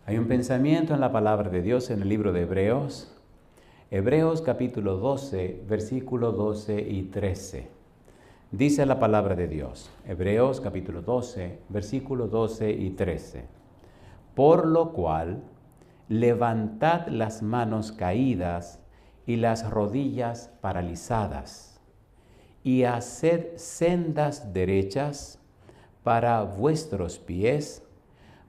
Hay un pensamiento en la palabra de Dios en el libro de Hebreos, Hebreos capítulo 12, versículo 12 y 13. Dice la palabra de Dios, Hebreos capítulo 12, versículo 12 y 13. Por lo cual, levantad las manos caídas y las rodillas paralizadas, y haced sendas derechas para vuestros pies,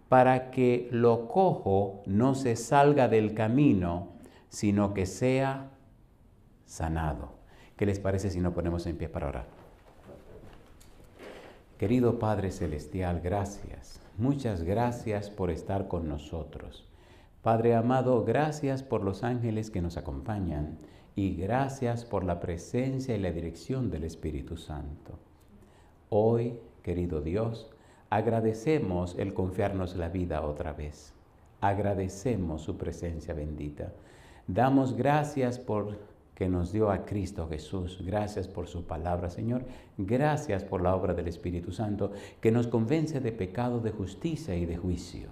para que lo cojo no se salga del camino, sino que sea sanado. ¿Qué les parece si nos ponemos en pie para orar? Querido Padre Celestial, gracias. Muchas gracias por estar con nosotros. Padre amado, gracias por los ángeles que nos acompañan y gracias por la presencia y la dirección del Espíritu Santo. Hoy, querido Dios, agradecemos el confiarnos la vida otra vez. Agradecemos su presencia bendita. Damos gracias por que nos dio a Cristo Jesús. Gracias por su palabra, Señor. Gracias por la obra del Espíritu Santo que nos convence de pecado, de justicia y de juicio.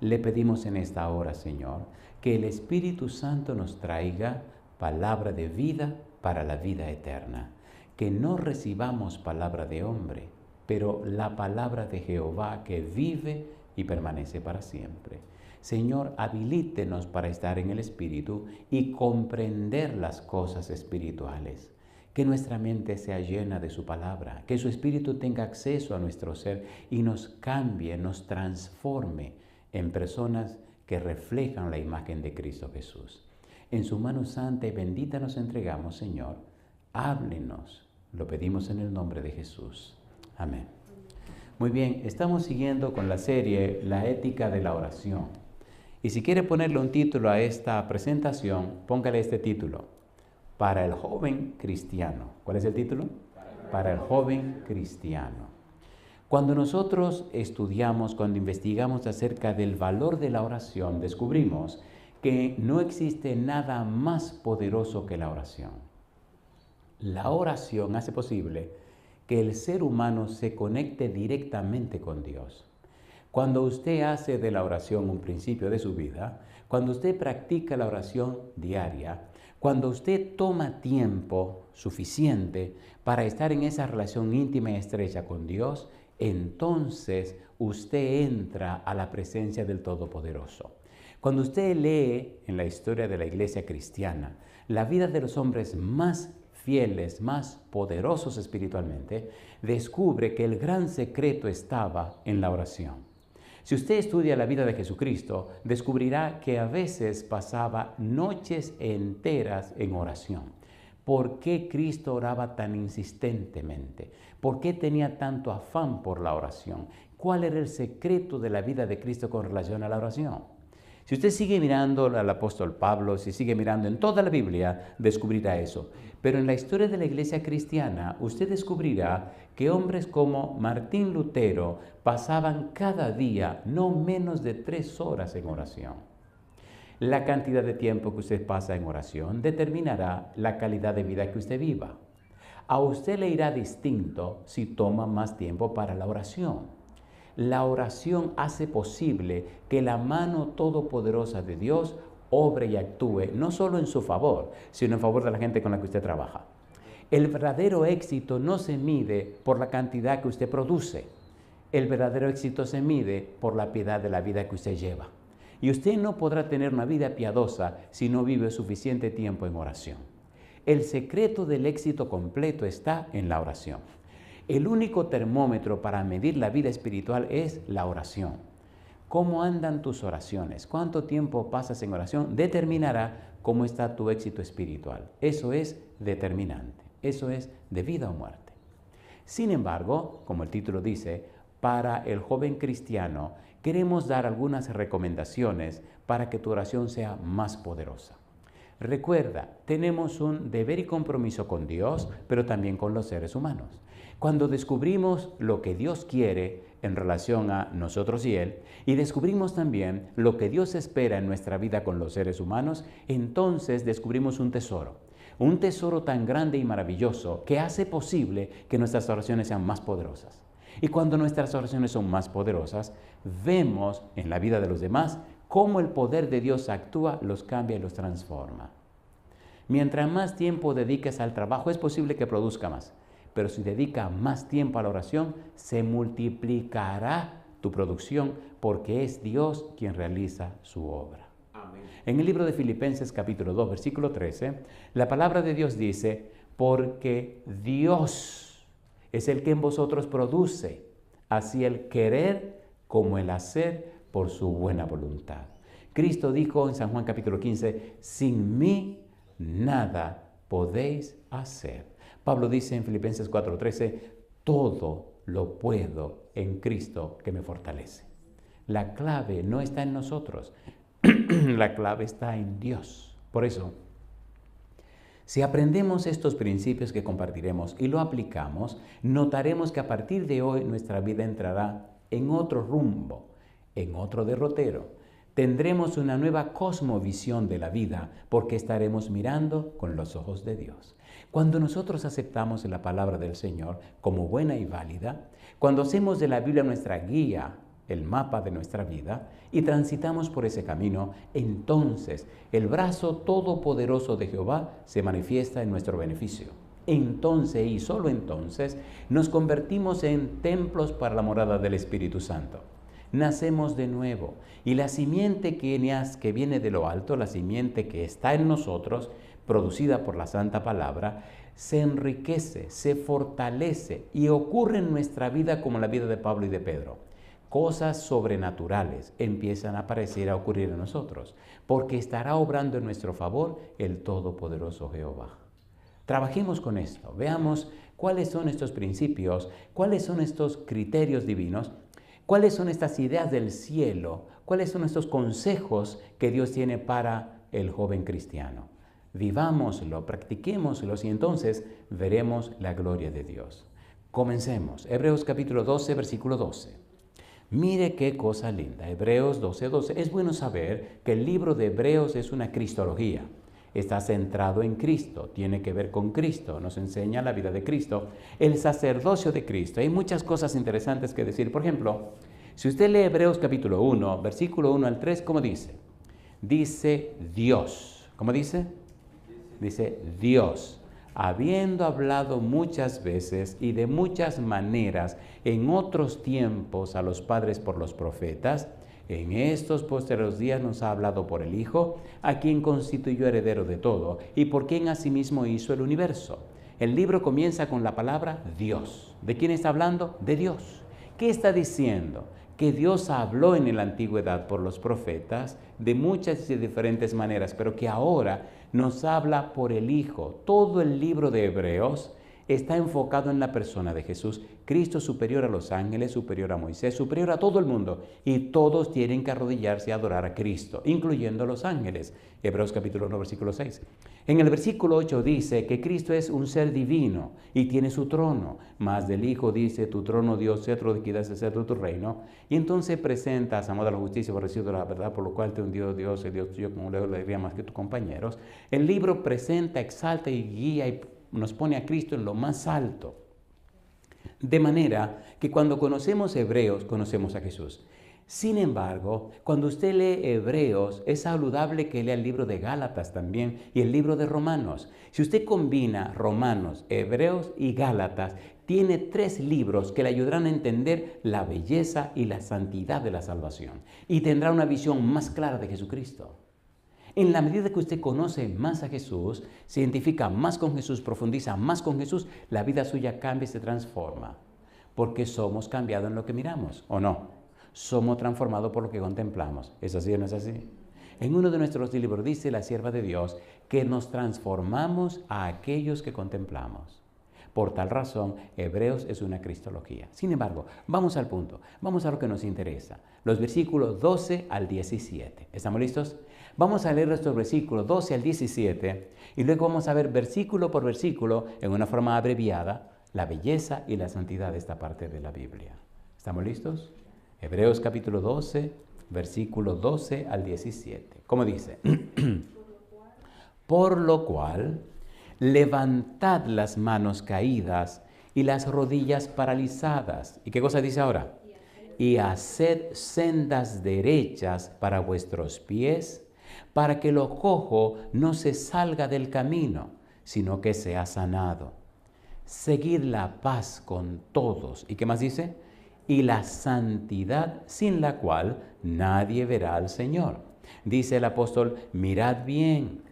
Le pedimos en esta hora, Señor, que el Espíritu Santo nos traiga palabra de vida para la vida eterna. Que no recibamos palabra de hombre, pero la palabra de Jehová que vive y permanece para siempre. Señor, habilítenos para estar en el Espíritu y comprender las cosas espirituales. Que nuestra mente sea llena de su palabra, que su Espíritu tenga acceso a nuestro ser y nos cambie, nos transforme en personas que reflejan la imagen de Cristo Jesús. En su mano santa y bendita nos entregamos, Señor. Háblenos. Lo pedimos en el nombre de Jesús. Amén. Muy bien, estamos siguiendo con la serie La ética de la oración. Y si quiere ponerle un título a esta presentación, póngale este título. Para el joven cristiano. ¿Cuál es el título? Para el joven cristiano. Cuando nosotros estudiamos, cuando investigamos acerca del valor de la oración, descubrimos que no existe nada más poderoso que la oración. La oración hace posible que el ser humano se conecte directamente con Dios. Cuando usted hace de la oración un principio de su vida, cuando usted practica la oración diaria, cuando usted toma tiempo suficiente para estar en esa relación íntima y estrecha con Dios, entonces usted entra a la presencia del Todopoderoso. Cuando usted lee en la historia de la iglesia cristiana, la vida de los hombres más fieles, más poderosos espiritualmente, descubre que el gran secreto estaba en la oración. Si usted estudia la vida de Jesucristo, descubrirá que a veces pasaba noches enteras en oración. ¿Por qué Cristo oraba tan insistentemente? ¿Por qué tenía tanto afán por la oración? ¿Cuál era el secreto de la vida de Cristo con relación a la oración? Si usted sigue mirando al apóstol Pablo, si sigue mirando en toda la Biblia, descubrirá eso. Pero en la historia de la iglesia cristiana, usted descubrirá que hombres como Martín Lutero pasaban cada día no menos de 3 horas en oración. La cantidad de tiempo que usted pasa en oración determinará la calidad de vida que usted viva. A usted le irá distinto si toma más tiempo para la oración. La oración hace posible que la mano todopoderosa de Dios obre y actúe, no solo en su favor, sino en favor de la gente con la que usted trabaja. El verdadero éxito no se mide por la cantidad que usted produce. El verdadero éxito se mide por la piedad de la vida que usted lleva. Y usted no podrá tener una vida piadosa si no vive suficiente tiempo en oración. El secreto del éxito completo está en la oración. El único termómetro para medir la vida espiritual es la oración. ¿Cómo andan tus oraciones? ¿Cuánto tiempo pasas en oración? Determinará cómo está tu éxito espiritual. Eso es determinante. Eso es de vida o muerte. Sin embargo, como el título dice, para el joven cristiano, queremos dar algunas recomendaciones para que tu oración sea más poderosa. Recuerda, tenemos un deber y compromiso con Dios, pero también con los seres humanos. Cuando descubrimos lo que Dios quiere en relación a nosotros y Él, y descubrimos también lo que Dios espera en nuestra vida con los seres humanos, entonces descubrimos un tesoro tan grande y maravilloso que hace posible que nuestras oraciones sean más poderosas. Y cuando nuestras oraciones son más poderosas, vemos en la vida de los demás cómo el poder de Dios actúa, los cambia y los transforma. Mientras más tiempo dediques al trabajo, es posible que produzca más. Pero si dedicas más tiempo a la oración, se multiplicará tu producción porque es Dios quien realiza su obra. Amén. En el libro de Filipenses capítulo 2, versículo 13, la palabra de Dios dice, porque Dios es el que en vosotros produce, así el querer como el hacer por su buena voluntad. Cristo dijo en San Juan capítulo 15, sin mí nada podéis hacer. Pablo dice en Filipenses 4:13, todo lo puedo en Cristo que me fortalece. La clave no está en nosotros, la clave está en Dios. Por eso, si aprendemos estos principios que compartiremos y lo aplicamos, notaremos que a partir de hoy nuestra vida entrará en otro rumbo, en otro derrotero. Tendremos una nueva cosmovisión de la vida porque estaremos mirando con los ojos de Dios. Cuando nosotros aceptamos la palabra del Señor como buena y válida, cuando hacemos de la Biblia nuestra guía, el mapa de nuestra vida, y transitamos por ese camino, entonces el brazo todopoderoso de Jehová se manifiesta en nuestro beneficio. Entonces, y solo entonces, nos convertimos en templos para la morada del Espíritu Santo. Nacemos de nuevo y la simiente que viene de lo alto, la simiente que está en nosotros, producida por la Santa Palabra, se enriquece, se fortalece y ocurre en nuestra vida como la vida de Pablo y de Pedro. Cosas sobrenaturales empiezan a aparecer, a ocurrir en nosotros, porque estará obrando en nuestro favor el Todopoderoso Jehová. Trabajemos con esto, veamos cuáles son estos principios, cuáles son estos criterios divinos, cuáles son estas ideas del cielo, cuáles son estos consejos que Dios tiene para el joven cristiano. Vivámoslo, practiquémoslo y entonces veremos la gloria de Dios. Comencemos. Hebreos capítulo 12, versículo 12. Mire qué cosa linda. Hebreos 12, 12. Es bueno saber que el libro de Hebreos es una cristología. Está centrado en Cristo, tiene que ver con Cristo, nos enseña la vida de Cristo, el sacerdocio de Cristo. Hay muchas cosas interesantes que decir. Por ejemplo, si usted lee Hebreos capítulo 1, versículo 1 al 3, ¿cómo dice? Dice Dios. ¿Cómo dice? Dice Dios, habiendo hablado muchas veces y de muchas maneras en otros tiempos a los padres por los profetas, en estos posteriores días nos ha hablado por el Hijo, a quien constituyó heredero de todo y por quien asimismo hizo el universo. El libro comienza con la palabra Dios. ¿De quién está hablando? De Dios. ¿Qué está diciendo? Que Dios habló en la antigüedad por los profetas de muchas y diferentes maneras, pero que ahora nos habla por el Hijo. Todo el libro de Hebreos está enfocado en la persona de Jesús. Cristo superior a los ángeles, superior a Moisés, superior a todo el mundo. Y todos tienen que arrodillarse a adorar a Cristo, incluyendo los ángeles. Hebreos capítulo 1, versículo 6. En el versículo 8 dice que Cristo es un ser divino y tiene su trono. Más del Hijo dice, tu trono, Dios, cetro de equidad es el cetro de tu reino. Y entonces presentas, amor a la justicia, aborrecido de la verdad, por lo cual te hundió Dios, el Dios tuyo, como un lejos le alegría más que tus compañeros. El libro presenta, exalta y guía y nos pone a Cristo en lo más alto. De manera que cuando conocemos Hebreos, conocemos a Jesús. Sin embargo, cuando usted lee Hebreos, es saludable que lea el libro de Gálatas también y el libro de Romanos. Si usted combina Romanos, Hebreos y Gálatas, tiene 3 libros que le ayudarán a entender la belleza y la santidad de la salvación y tendrá una visión más clara de Jesucristo. En la medida que usted conoce más a Jesús, se identifica más con Jesús, profundiza más con Jesús, la vida suya cambia y se transforma. Porque somos cambiados en lo que miramos, ¿o no? Somos transformados por lo que contemplamos. ¿Es así o no es así? En uno de nuestros libros dice la sierva de Dios que nos transformamos a aquellos que contemplamos. Por tal razón, Hebreos es una cristología. Sin embargo, vamos al punto, vamos a lo que nos interesa. Los versículos 12 al 17. ¿Estamos listos? Vamos a leer estos versículos 12 al 17 y luego vamos a ver versículo por versículo, en una forma abreviada, la belleza y la santidad de esta parte de la Biblia. ¿Estamos listos? Hebreos capítulo 12, versículo 12 al 17. ¿Cómo dice? Por lo cual, levantad las manos caídas y las rodillas paralizadas. ¿Y qué cosa dice ahora? y haced sendas derechas para vuestros pies, para que lo cojo no se salga del camino, sino que sea sanado. Seguid la paz con todos. ¿Y qué más dice? Y la santidad, sin la cual nadie verá al Señor. Dice el apóstol, mirad bien,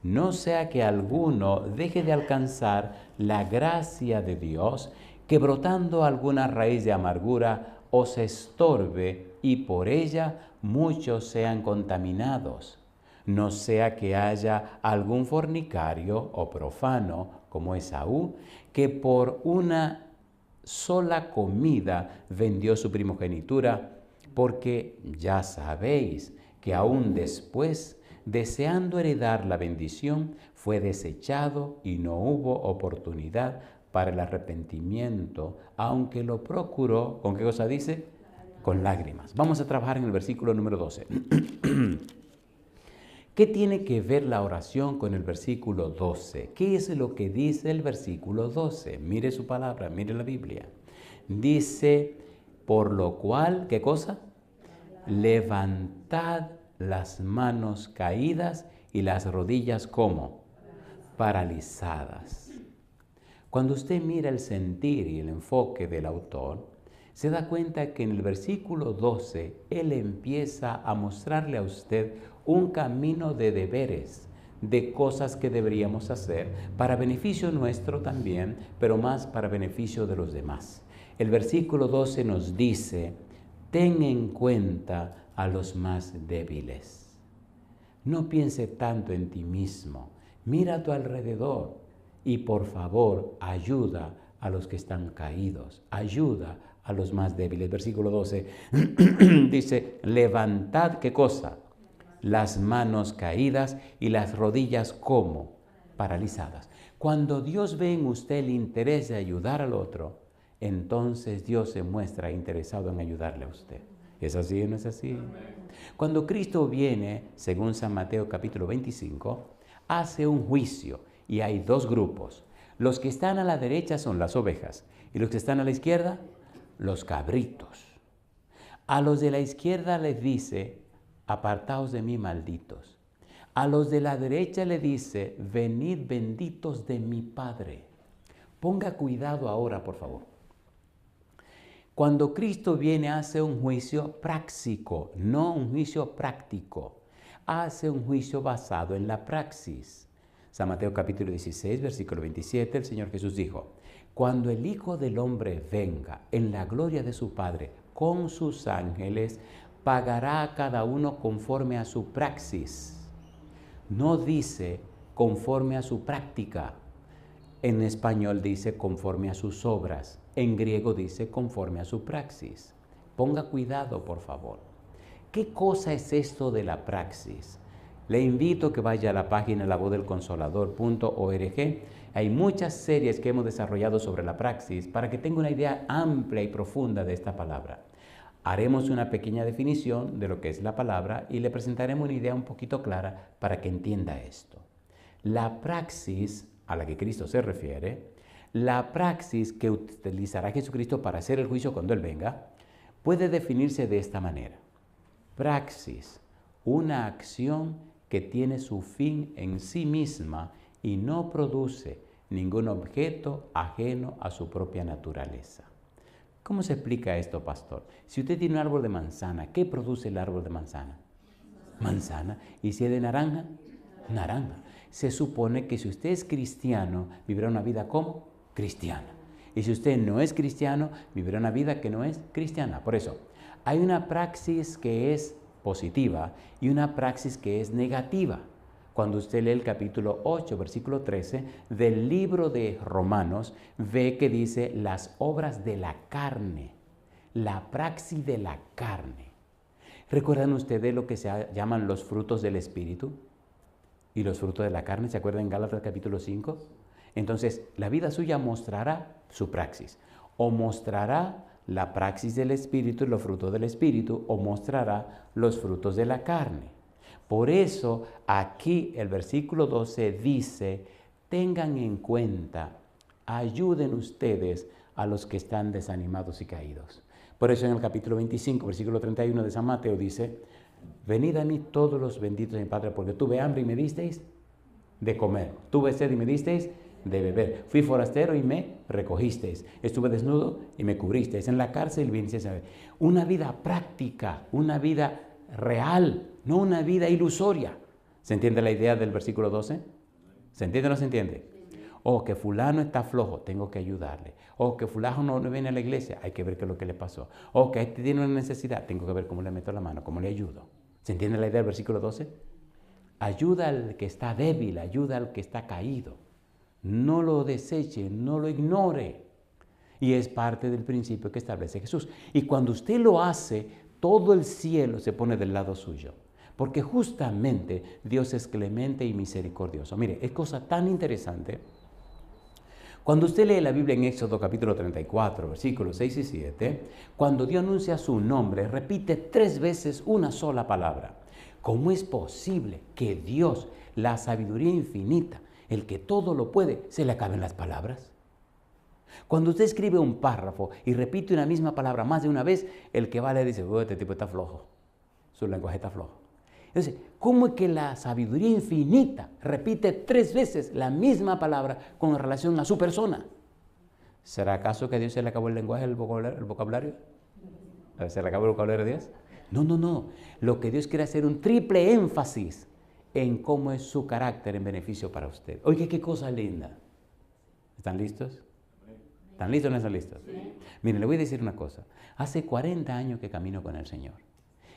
no sea que alguno deje de alcanzar la gracia de Dios, que brotando alguna raíz de amargura os estorbe y por ella muchos sean contaminados. No sea que haya algún fornicario o profano como Esaú, que por una sola comida vendió su primogenitura, porque ya sabéis que aún después, deseando heredar la bendición, fue desechado y no hubo oportunidad para el arrepentimiento, aunque lo procuró. ¿Con qué cosa dice? Con lágrimas. Vamos a trabajar en el versículo número 12. ¿Qué tiene que ver la oración con el versículo 12? ¿Qué es lo que dice el versículo 12? Mire su palabra, mire la Biblia. Dice, por lo cual, ¿qué cosa? Levantad las manos caídas y las rodillas, ¿cómo? Paralizadas. Cuando usted mira el sentir y el enfoque del autor, se da cuenta que en el versículo 12, él empieza a mostrarle a usted un camino de deberes, de cosas que deberíamos hacer para beneficio nuestro también, pero más para beneficio de los demás. El versículo 12 nos dice, ten en cuenta a los más débiles. No piense tanto en ti mismo, mira a tu alrededor y por favor ayuda a los que están caídos, ayuda a los más débiles. Versículo 12 dice, levantad, ¿qué cosa? Las manos caídas y las rodillas, ¿cómo? Paralizadas. Cuando Dios ve en usted el interés de ayudar al otro, entonces Dios se muestra interesado en ayudarle a usted. ¿Es así o no es así? Cuando Cristo viene, según San Mateo capítulo 25, hace un juicio y hay dos grupos. Los que están a la derecha son las ovejas y los que están a la izquierda, los cabritos. A los de la izquierda les dice, apartaos de mí, malditos. A los de la derecha le dice, venid benditos de mi Padre. Ponga cuidado ahora, por favor. Cuando Cristo viene, hace un juicio práctico, no un juicio práctico. Hace un juicio basado en la praxis. San Mateo capítulo 16, versículo 27, el Señor Jesús dijo, cuando el Hijo del Hombre venga en la gloria de su Padre con sus ángeles, pagará a cada uno conforme a su praxis. No dice conforme a su práctica. En español dice conforme a sus obras. En griego dice conforme a su praxis. Ponga cuidado, por favor. ¿Qué cosa es esto de la praxis? Le invito a que vaya a la página lavozdelconsolador.org. Hay muchas series que hemos desarrollado sobre la praxis para que tenga una idea amplia y profunda de esta palabra. Haremos una pequeña definición de lo que es la palabra y le presentaremos una idea un poquito clara para que entienda esto. La praxis a la que Cristo se refiere, la praxis que utilizará Jesucristo para hacer el juicio cuando Él venga, puede definirse de esta manera. Praxis, una acción que tiene su fin en sí misma y no produce ningún objeto ajeno a su propia naturaleza. ¿Cómo se explica esto, pastor? Si usted tiene un árbol de manzana, ¿qué produce el árbol de manzana? Manzana. ¿Y si es de naranja? Naranja. Se supone que si usted es cristiano, vivirá una vida como cristiana. Y si usted no es cristiano, vivirá una vida que no es cristiana. Por eso, hay una praxis que es positiva y una praxis que es negativa. Cuando usted lee el capítulo 8, versículo 13 del libro de Romanos, ve que dice las obras de la carne, la praxis de la carne. ¿Recuerdan ustedes lo que se llaman los frutos del Espíritu? Y los frutos de la carne, ¿se acuerdan en Gálatas capítulo 5? Entonces, la vida suya mostrará su praxis, o mostrará la praxis del Espíritu y los frutos del Espíritu, o mostrará los frutos de la carne. Por eso, aquí el versículo 12 dice, tengan en cuenta, ayuden ustedes a los que están desanimados y caídos. Por eso en el capítulo 25, versículo 31 de San Mateo dice, venid a mí todos los benditos de mi Padre, porque tuve hambre y me disteis de comer, tuve sed y me disteis de beber, fui forastero y me recogisteis, estuve desnudo y me cubristeis, en la cárcel y vinisteis a ver. Una vida práctica, una vida real, no una vida ilusoria. ¿Se entiende la idea del versículo 12? ¿Se entiende o no se entiende? Oh, que fulano está flojo, tengo que ayudarle. Oh, que fulano no viene a la iglesia, hay que ver qué es lo que le pasó. Oh, que este tiene una necesidad, tengo que ver cómo le meto la mano, cómo le ayudo. ¿Se entiende la idea del versículo 12? Ayuda al que está débil, ayuda al que está caído. No lo deseche, no lo ignore. Y es parte del principio que establece Jesús. Y cuando usted lo hace, todo el cielo se pone del lado suyo. Porque justamente Dios es clemente y misericordioso. Mire, es cosa tan interesante. Cuando usted lee la Biblia en Éxodo capítulo 34, versículos 6 y 7, cuando Dios anuncia su nombre, repite 3 veces una sola palabra. ¿Cómo es posible que Dios, la sabiduría infinita, el que todo lo puede, se le acaben las palabras? Cuando usted escribe un párrafo y repite una misma palabra más de una vez, el que va le dice, este tipo está flojo, su lenguaje está flojo. Entonces, ¿cómo es que la sabiduría infinita repite 3 veces la misma palabra con relación a su persona? ¿Será acaso que a Dios se le acabó el lenguaje, el vocabulario? ¿Se le acabó el vocabulario de Dios? No. Lo que Dios quiere hacer un triple énfasis en cómo es su carácter en beneficio para usted. Oye, qué cosa linda. ¿Están listos? ¿Están listos o no están listos? Sí. Miren, le voy a decir una cosa. Hace 40 años que camino con el Señor.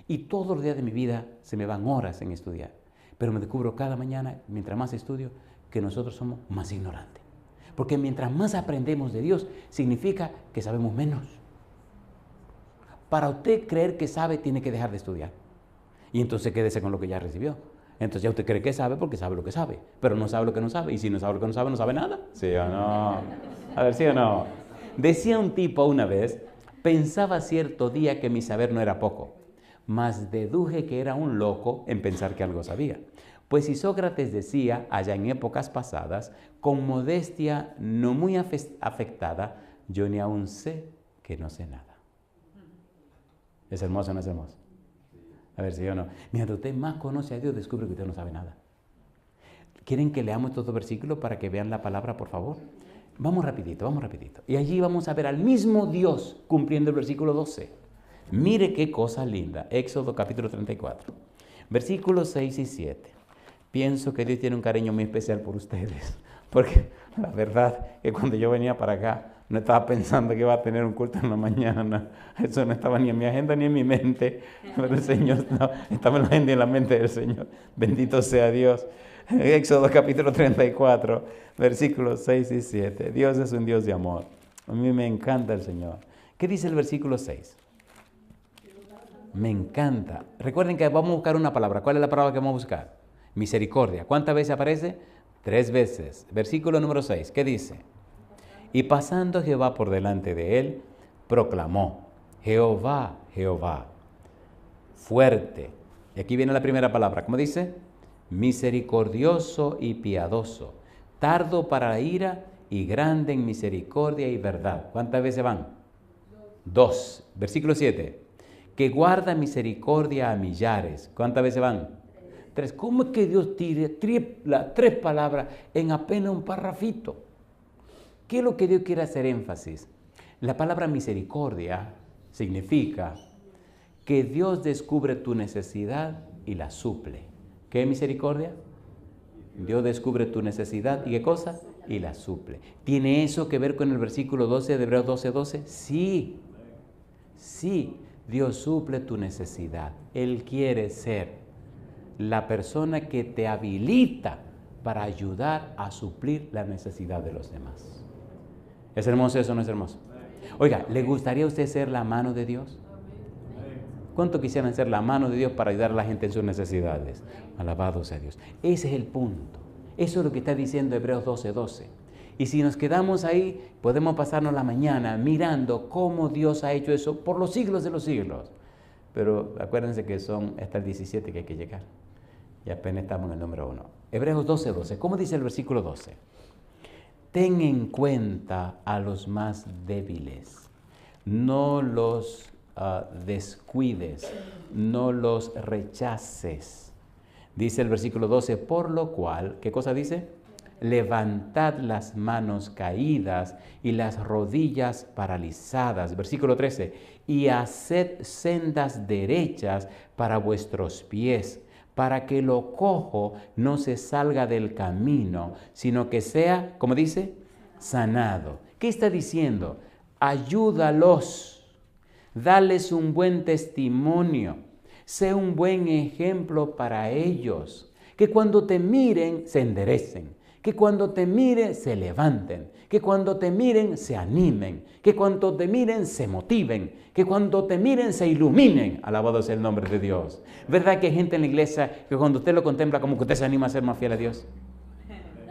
Y todos los días de mi vida se me van horas en estudiar. Pero me descubro cada mañana, mientras más estudio, que nosotros somos más ignorantes. Porque mientras más aprendemos de Dios, significa que sabemos menos. Para usted creer que sabe, tiene que dejar de estudiar. Y entonces quédese con lo que ya recibió. Entonces ya usted cree que sabe porque sabe lo que sabe. Pero no sabe lo que no sabe. Y si no sabe lo que no sabe nada. ¿Sí o no? A ver, ¿sí o no? Decía un tipo una vez, pensaba cierto día que mi saber no era poco, mas deduje que era un loco en pensar que algo sabía. Pues si Sócrates decía, allá en épocas pasadas, con modestia no muy afectada, yo ni aún sé que no sé nada. ¿Es hermoso o no es hermoso? A ver si yo no. Mientras usted más conoce a Dios, descubre que usted no sabe nada. ¿Quieren que leamos estos 2 versículos para que vean la palabra, por favor? Vamos rapidito. Y allí vamos a ver al mismo Dios cumpliendo el versículo 12. Mire qué cosa linda. Éxodo capítulo 34, versículos 6 y 7. Pienso que Dios tiene un cariño muy especial por ustedes. Porque la verdad es que cuando yo venía para acá, no estaba pensando que iba a tener un culto en la mañana. Eso no estaba ni en mi agenda ni en mi mente. Pero el Señor no, estaba en la agenda y en la mente del Señor. Bendito sea Dios. Éxodo capítulo 34, versículos 6 y 7. Dios es un Dios de amor. A mí me encanta el Señor. ¿Qué dice el versículo 6? Me encanta. Recuerden que vamos a buscar una palabra. ¿Cuál es la palabra que vamos a buscar? Misericordia. ¿Cuántas veces aparece? 3 veces. Versículo número 6. ¿Qué dice? Y pasando Jehová por delante de él, proclamó, Jehová, Jehová, fuerte. Y aquí viene la primera palabra. ¿Cómo dice? Misericordioso y piadoso, tardo para la ira y grande en misericordia y verdad. ¿Cuántas veces van? 2. Versículo 7. Que guarda misericordia a millares. ¿Cuántas veces van? 3. ¿Cómo es que Dios tire 3 palabras en apenas un parrafito? ¿Qué es lo que Dios quiere hacer énfasis? La palabra misericordia significa que Dios descubre tu necesidad y la suple. ¿Qué es misericordia? Dios descubre tu necesidad y ¿qué cosa? Y la suple. ¿Tiene eso que ver con el versículo 12 de Hebreos 12:12? Sí. Dios suple tu necesidad. Él quiere ser la persona que te habilita para ayudar a suplir la necesidad de los demás. ¿Es hermoso eso o no es hermoso? Oiga, ¿le gustaría a usted ser la mano de Dios? ¿Cuánto quisieran ser la mano de Dios para ayudar a la gente en sus necesidades? Alabado sea Dios. Ese es el punto. Eso es lo que está diciendo Hebreos 12:12. Y si nos quedamos ahí, podemos pasarnos la mañana mirando cómo Dios ha hecho eso por los siglos de los siglos. Pero acuérdense que son hasta el 17 que hay que llegar. Y apenas estamos en el número 1. Hebreos 12:12. ¿Cómo dice el versículo 12? Ten en cuenta a los más débiles, no los descuides, no los rechaces. Dice el versículo 12, por lo cual, ¿qué cosa dice? Levantad las manos caídas y las rodillas paralizadas. Versículo 13, y haced sendas derechas para vuestros pies, para que lo cojo no se salga del camino, sino que sea, ¿cómo dice? Sanado. ¿Qué está diciendo? Ayúdalos, dales un buen testimonio, sé un buen ejemplo para ellos, que cuando te miren se enderecen, que cuando te miren se levanten, que cuando te miren se animen, que cuando te miren se motiven, que cuando te miren se iluminen. Alabado sea el nombre de Dios. ¿Verdad que hay gente en la iglesia que cuando usted lo contempla como que usted se anima a ser más fiel a Dios?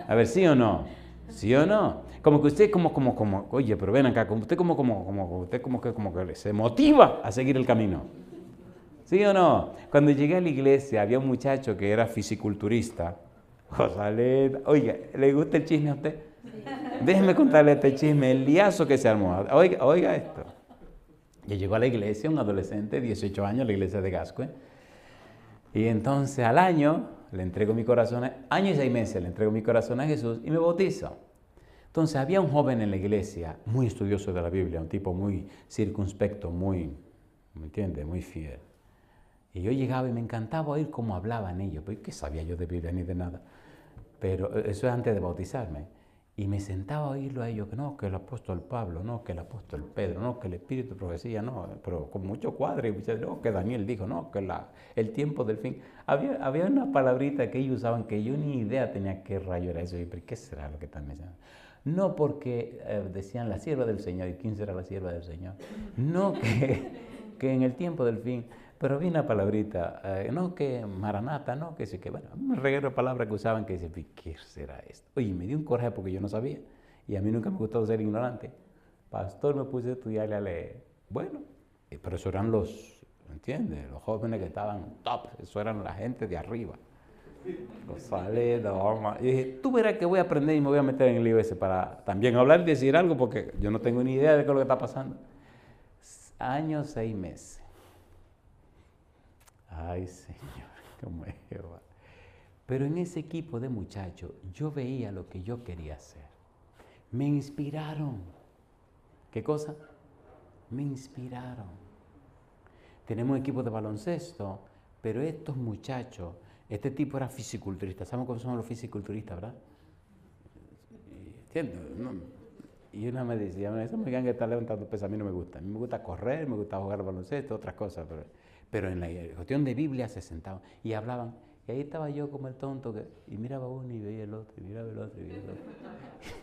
A ver, ¿sí o no? ¿Sí o no? Como que usted oye, pero ven acá, usted como que se motiva a seguir el camino. ¿Sí o no? Cuando llegué a la iglesia había un muchacho que era fisiculturista. Josaleta, oiga, ¿le gusta el chisme a usted? Déjeme contarle este chisme, el liazo que se armó. Oiga esto. Yo llegó a la iglesia, un adolescente, 18 años, la iglesia de Gascue. Y entonces al año le entrego mi corazón, año y 6 meses le entrego mi corazón a Jesús y me bautizo. Entonces había un joven en la iglesia, muy estudioso de la Biblia, un tipo muy circunspecto, muy, ¿me entiende? Muy fiel. Y yo llegaba y me encantaba oír cómo hablaban ellos, porque ¿qué sabía yo de Biblia ni de nada? Pero eso es antes de bautizarme. Y me sentaba a oírlo a ellos, que no, que el apóstol Pablo, no, que el apóstol Pedro, no, que el espíritu de profecía, no, pero con mucho cuadro, y no, que Daniel dijo, no, que el tiempo del fin. Había una palabrita que ellos usaban que yo ni idea tenía qué rayo era eso, y ¿qué será lo que están diciendo? No porque decían la sierva del Señor, ¿y quién será la sierva del Señor? No que en el tiempo del fin. Pero vi una palabrita, no que maranata, no que sí, que bueno, un reguero de palabras que usaban que dice, ¿qué será esto? Oye, me dio un coraje porque yo no sabía. Y a mí nunca me gustó ser ignorante. Pastor, me puse a estudiarle a leer. Bueno, pero eso eran los, ¿entiendes? Los jóvenes que estaban top, eso eran la gente de arriba. Y dije, tú verás que voy a aprender y me voy a meter en el libro ese para también hablar y decir algo porque yo no tengo ni idea de qué es lo que está pasando. Años, 6 meses. Ay, Señor, cómo es Jehová. Pero en ese equipo de muchachos yo veía lo que yo quería hacer. Me inspiraron. ¿Qué cosa? Me inspiraron. Tenemos un equipo de baloncesto, pero estos muchachos, este tipo era fisiculturista. ¿Saben cómo son los fisiculturistas, verdad? ¿Entiendes? No. Y una me decía, esa mujer que está levantando pesas a mí no me gusta. A mí me gusta correr, me gusta jugar baloncesto, otras cosas, pero en la cuestión de Biblia se sentaban y hablaban. Y ahí estaba yo como el tonto, y miraba uno y veía el otro, y miraba el otro, y veía el otro.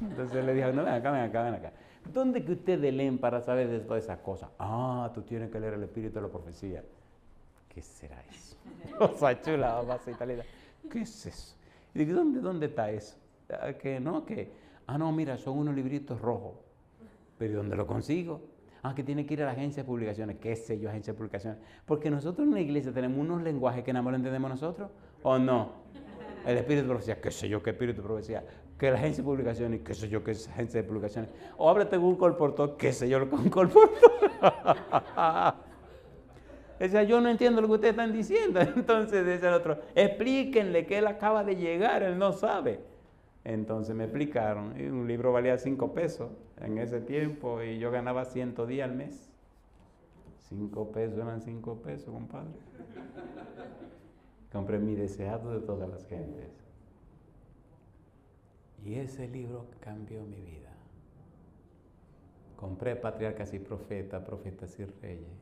Entonces le dije, no, ven acá. ¿Dónde que ustedes leen para saber de todas esas cosas? Ah, tú tienes que leer el espíritu de la profecía. ¿Qué será eso? Cosa chula, mamá italiana. ¿Qué es eso? Y digo, ¿dónde está eso? No, mira, son unos libritos rojos. ¿Pero dónde lo consigo? Que tiene que ir a la agencia de publicaciones. ¿Qué sé yo, agencia de publicaciones? Porque nosotros en la iglesia tenemos unos lenguajes que nada más lo entendemos nosotros, ¿o no? El espíritu de profecía, qué sé yo, qué espíritu de profecía. Que la agencia de publicaciones, qué sé yo, qué es agencia de publicaciones. O háblate con un colportor, qué sé yo, lo que es un colportor. O sea, yo no entiendo lo que ustedes están diciendo. Entonces dice el otro, explíquenle que él acaba de llegar, él no sabe. Entonces me explicaron, y un libro valía 5 pesos en ese tiempo y yo ganaba 110 al mes. 5 pesos eran 5 pesos, compadre. Compré mi deseado de todas las gentes. Y ese libro cambió mi vida. Compré Patriarcas y Profetas, Profetas y Reyes,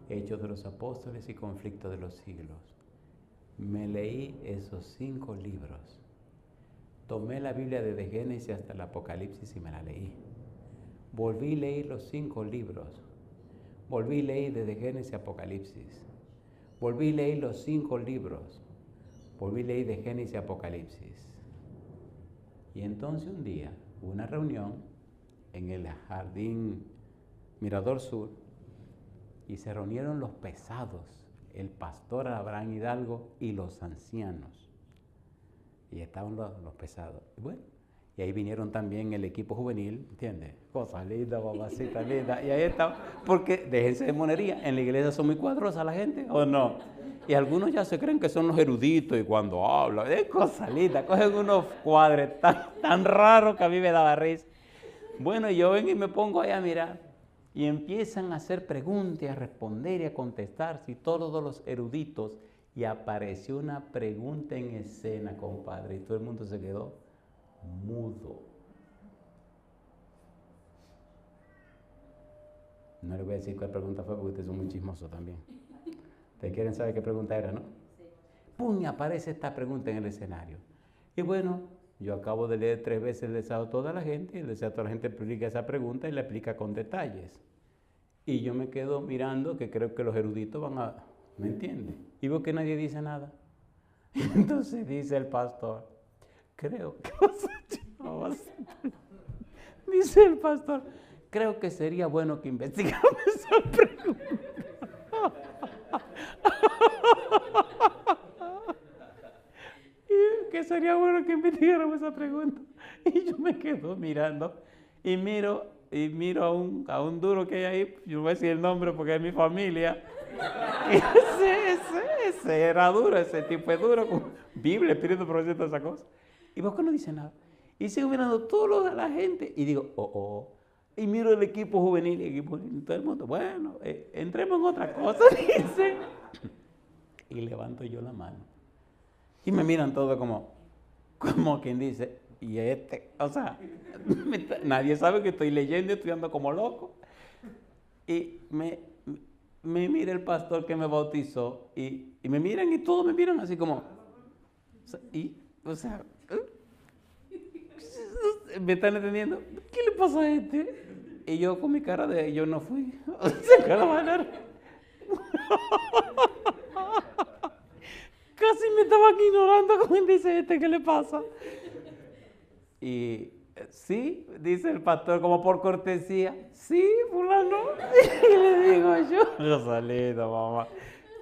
Hechos de los Apóstoles y Conflictos de los Siglos. Me leí esos 5 libros. Tomé la Biblia desde Génesis hasta el Apocalipsis y me la leí. Volví a leer los 5 libros. Volví a leer desde Génesis a Apocalipsis. Volví a leer los 5 libros. Volví a leer de Génesis a Apocalipsis. Y entonces un día hubo una reunión en el Jardín Mirador Sur y se reunieron los pesados, el pastor Abraham Hidalgo y los ancianos. Y estaban los pesados. Bueno, Y ahí vinieron también el equipo juvenil, ¿entiendes? Cosas lindas, mamacitas lindas. Y ahí está, porque déjense de monería, en la iglesia son muy cuadrosas la gente, ¿o no? Y algunos ya se creen que son los eruditos y cuando hablan, es cosas lindas, cogen unos cuadres tan raros que a mí me daba risa. Bueno, yo vengo y me pongo ahí a mirar y empiezan a hacer preguntas, a responder y a contestar, si todos los eruditos, y apareció una pregunta en escena, compadre, y todo el mundo se quedó mudo. No le voy a decir cuál pregunta fue porque ustedes son muy chismosos también. ¿Ustedes quieren saber qué pregunta era, no? Sí. ¡Pum! Aparece esta pregunta en el escenario. Y bueno, yo acabo de leer 3 veces el deseo a toda la gente, y el deseo a toda la gente explica esa pregunta y la explica con detalles. Y yo me quedo mirando, que creo que los eruditos van a... ¿Me entienden? Y veo que nadie dice nada. Entonces dice el pastor, creo que dice el pastor, creo que sería bueno que investigáramos esa pregunta. Y que sería bueno que investigáramos esa pregunta. Y yo me quedo mirando y miro a un duro que hay ahí, yo no voy a decir el nombre porque es mi familia. Y ese era duro, ese tipo es duro, con Biblia, Espíritu, profecía, todas esas cosas. Y Bosco no dice nada. Y sigo mirando todo lo de la gente y digo, Y miro el equipo juvenil y todo el mundo, bueno, entremos en otra cosa, dice. Y levanto yo la mano. Y me miran todos como quien dice, y o sea, nadie sabe que estoy leyendo y estoy andando como loco. Y me mira el pastor que me bautizó y me miran y todos me miran así como, ¿me están entendiendo? ¿Qué le pasa a este? Y yo con mi cara de, yo no fui. Casi me estaban ignorando, como dice este, ¿qué le pasa? Y sí, dice el pastor, como por cortesía, sí, fulano. Y le digo yo, Rosalito, mamá,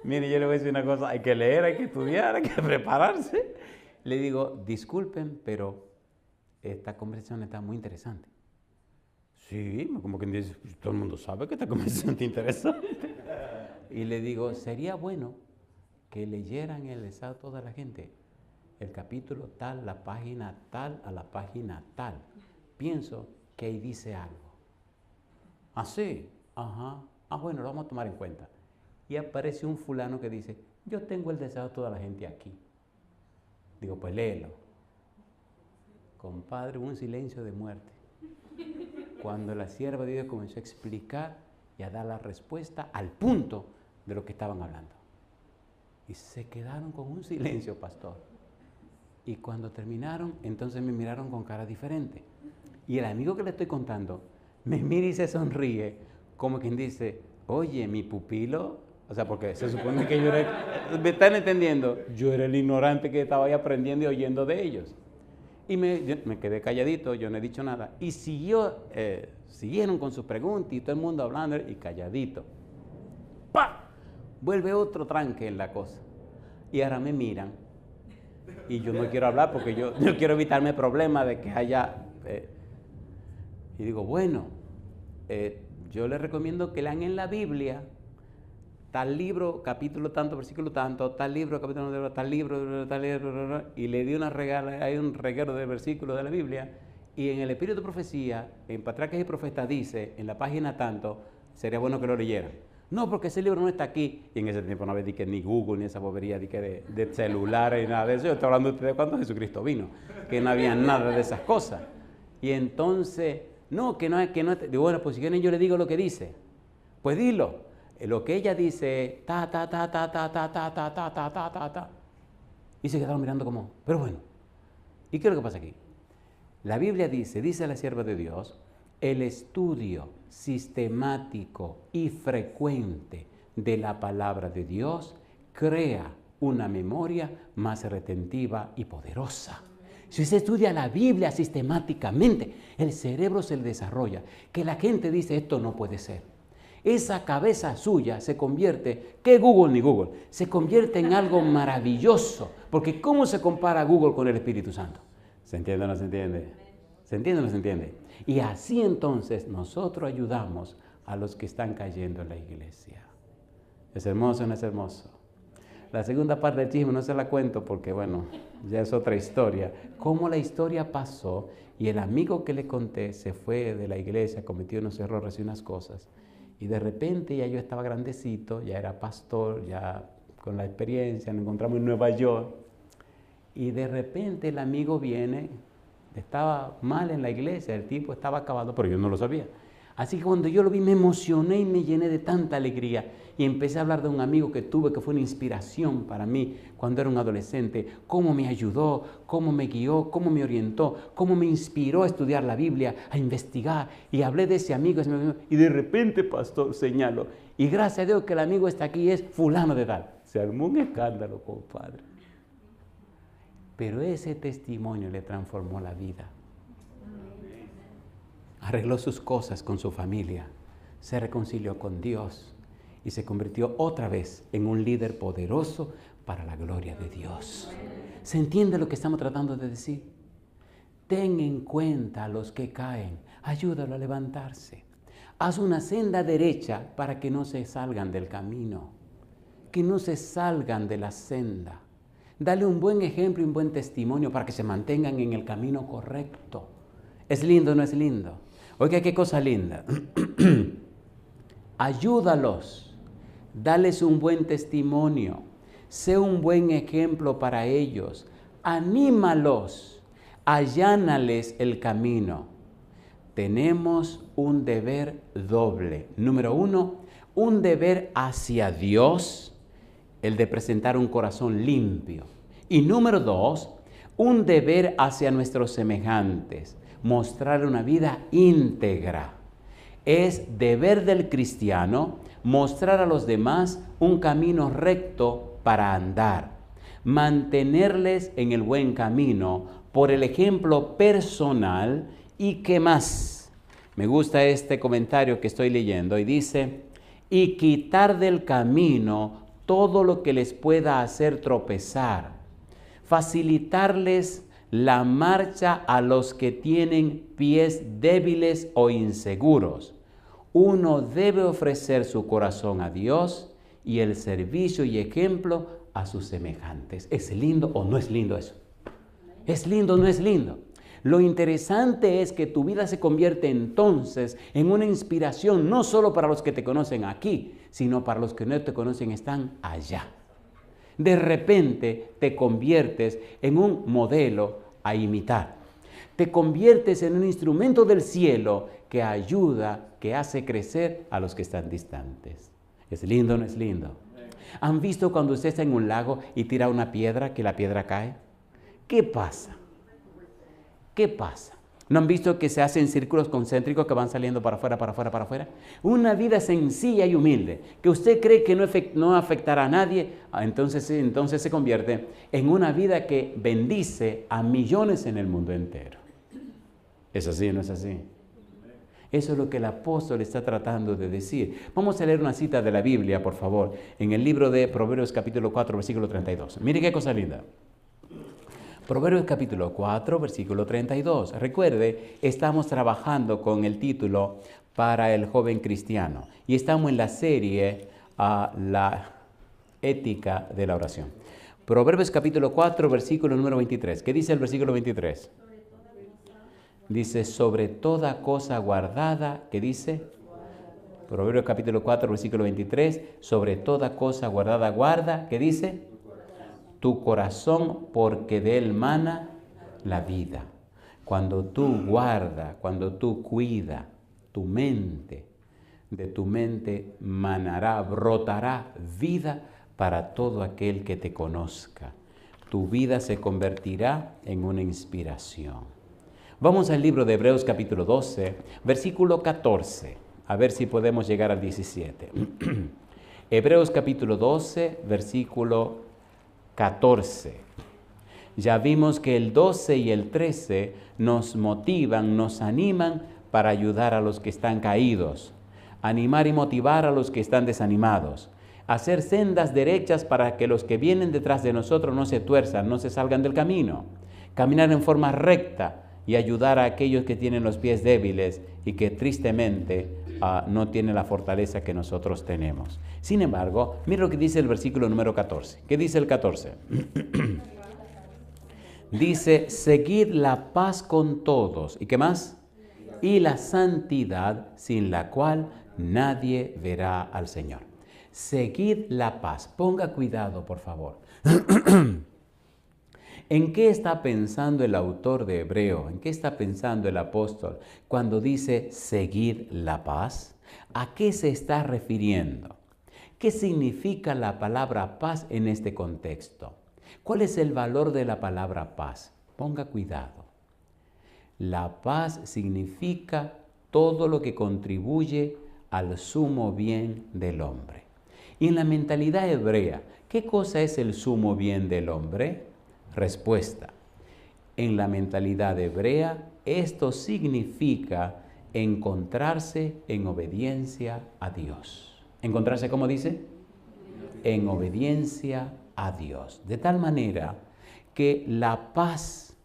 mire, yo le voy a decir una cosa, hay que leer, hay que estudiar, hay que prepararse. Le digo, disculpen, pero esta conversación está muy interesante. Sí, como quien dice, todo el mundo sabe que esta conversación está interesante. Y le digo, sería bueno que leyeran el deseo a toda la gente, el capítulo tal, la página tal, a la página tal. Pienso que ahí dice algo. ¿Ah, sí? Ajá. Ah, bueno, lo vamos a tomar en cuenta. Y aparece un fulano que dice, yo tengo el deseo de toda la gente aquí. Digo, pues léelo. Compadre, un silencio de muerte. Cuando la sierva de Dios comenzó a explicar y a dar la respuesta al punto de lo que estaban hablando. Y se quedaron con un silencio, pastor. Y cuando terminaron, entonces me miraron con cara diferente. Y el amigo que le estoy contando me mira y se sonríe, como quien dice, oye, mi pupilo, o sea, porque se supone que yo era, ¿me están entendiendo? Yo era el ignorante que estaba ahí aprendiendo y oyendo de ellos. Y me quedé calladito, yo no he dicho nada. Y siguieron con sus preguntas y todo el mundo hablando y calladito. ¡Pah! Vuelve otro tranque en la cosa. Y ahora me miran. Y yo no quiero hablar porque yo quiero evitarme problemas de que haya... y digo, bueno, yo les recomiendo que lean en la Biblia tal libro, capítulo tanto, versículo tanto, tal libro, capítulo tal libro, y le di hay un reguero de versículos de la Biblia, y en el Espíritu de Profecía, en Patriarcas y Profetas dice, en la página tanto, sería bueno que lo leyeran. No, porque ese libro no está aquí. Y en ese tiempo no había ni Google, ni esa bobería de celulares, ni nada de eso. Yo estoy hablando de ustedes cuando Jesucristo vino, que no había nada de esas cosas. Y entonces, no. Digo, bueno, pues si quieren yo le digo lo que dice. Pues dilo. Lo que ella dice, ta. Y se quedaron mirando como, pero bueno. ¿Y qué es lo que pasa aquí? La Biblia dice la sierva de Dios, el estudio sistemático y frecuente de la palabra de Dios crea una memoria más retentiva y poderosa. Si usted estudia la Biblia sistemáticamente, el cerebro se le desarrolla. Que la gente dice, esto no puede ser. Esa cabeza suya se convierte, ¿qué Google ni Google? Se convierte en algo maravilloso. Porque ¿cómo se compara Google con el Espíritu Santo? ¿Se entiende o no se entiende? ¿Se entiende o no se entiende? Y así entonces nosotros ayudamos a los que están cayendo en la iglesia. ¿Es hermoso o no es hermoso? La segunda parte del chisme no se la cuento porque, bueno, ya es otra historia. Cómo la historia pasó y el amigo que le conté se fue de la iglesia, cometió unos errores y unas cosas. Y de repente ya yo estaba grandecito, ya era pastor, ya con la experiencia, nos encontramos en Nueva York. Y de repente el amigo viene, estaba mal en la iglesia, el tipo estaba acabado, pero yo no lo sabía. Así que cuando yo lo vi me emocioné y me llené de tanta alegría y empecé a hablar de un amigo que tuve que fue una inspiración para mí cuando era un adolescente, cómo me ayudó, cómo me guió, cómo me orientó, cómo me inspiró a estudiar la Biblia, a investigar, y hablé de ese amigo y de repente, pastor, señalo, y gracias a Dios que el amigo está aquí, es fulano de tal. Se armó un escándalo, compadre. Pero ese testimonio le transformó la vida. Arregló sus cosas con su familia, se reconcilió con Dios y se convirtió otra vez en un líder poderoso para la gloria de Dios. ¿Se entiende lo que estamos tratando de decir? Ten en cuenta a los que caen, ayúdalo a levantarse. Haz una senda derecha para que no se salgan del camino, que no se salgan de la senda. Dale un buen ejemplo y un buen testimonio para que se mantengan en el camino correcto. ¿Es lindo o no es lindo? Oiga, qué cosa linda. Ayúdalos, dales un buen testimonio, sé un buen ejemplo para ellos, anímalos, allánales el camino. Tenemos un deber doble. Número 1, un deber hacia Dios, el de presentar un corazón limpio. Y número 2, un deber hacia nuestros semejantes, mostrar una vida íntegra. Es deber del cristiano mostrar a los demás un camino recto para andar, mantenerles en el buen camino por el ejemplo personal. ¿Y qué más? Me gusta este comentario que estoy leyendo y dice, y quitar del camino todo lo que les pueda hacer tropezar, facilitarles la marcha a los que tienen pies débiles o inseguros. Uno debe ofrecer su corazón a Dios y el servicio y ejemplo a sus semejantes. ¿Es lindo o no es lindo eso? ¿Es lindo o no es lindo? Lo interesante es que tu vida se convierte entonces en una inspiración no solo para los que te conocen aquí, sino para los que no te conocen están allá. De repente te conviertes en un modelo a imitar. Te conviertes en un instrumento del cielo que ayuda, que hace crecer a los que están distantes. ¿Es lindo o no es lindo? ¿Han visto cuando usted está en un lago y tira una piedra, que la piedra cae? ¿Qué pasa? ¿Qué pasa? ¿No han visto que se hacen círculos concéntricos que van saliendo para afuera, para afuera, para afuera? Una vida sencilla y humilde, que usted cree que no afectará a nadie, entonces se convierte en una vida que bendice a millones en el mundo entero. ¿Es así o no es así? Eso es lo que el apóstol está tratando de decir. Vamos a leer una cita de la Biblia, por favor, en el libro de Proverbios capítulo 4, versículo 32. Mire qué cosa linda. Proverbios capítulo 4, versículo 32. Recuerde, estamos trabajando con el título para el joven cristiano y estamos en la serie La ética de la oración. Proverbios capítulo 4, versículo número 23. ¿Qué dice el versículo 23? Dice, sobre toda cosa guardada, ¿qué dice? Proverbios capítulo 4, versículo 23. Sobre toda cosa guardada, guarda, ¿qué dice? Tu corazón, porque de él mana la vida. Cuando tú guardas, cuando tú cuidas tu mente, de tu mente manará, brotará vida para todo aquel que te conozca. Tu vida se convertirá en una inspiración. Vamos al libro de Hebreos capítulo 12, versículo 14. A ver si podemos llegar al 17. Hebreos capítulo 12, versículo 14. Ya vimos que el 12 y el 13 nos motivan, nos animan para ayudar a los que están caídos, animar y motivar a los que están desanimados, hacer sendas derechas para que los que vienen detrás de nosotros no se tuerzan, no se salgan del camino, caminar en forma recta y ayudar a aquellos que tienen los pies débiles y que tristemente no tienen la fortaleza que nosotros tenemos. Sin embargo, mira lo que dice el versículo número 14. ¿Qué dice el 14? Dice, seguid la paz con todos. ¿Y qué más? Y la santidad, sin la cual nadie verá al Señor. Seguid la paz. Ponga cuidado, por favor. ¿En qué está pensando el autor de Hebreo? ¿En qué está pensando el apóstol cuando dice seguid la paz? ¿A qué se está refiriendo? ¿Qué significa la palabra paz en este contexto? ¿Cuál es el valor de la palabra paz? Ponga cuidado. La paz significa todo lo que contribuye al sumo bien del hombre. Y en la mentalidad hebrea, ¿qué cosa es el sumo bien del hombre? Respuesta. En la mentalidad hebrea, esto significa encontrarse en obediencia a Dios. ¿Encontrarse cómo dice? En obediencia a Dios. De tal manera que la paz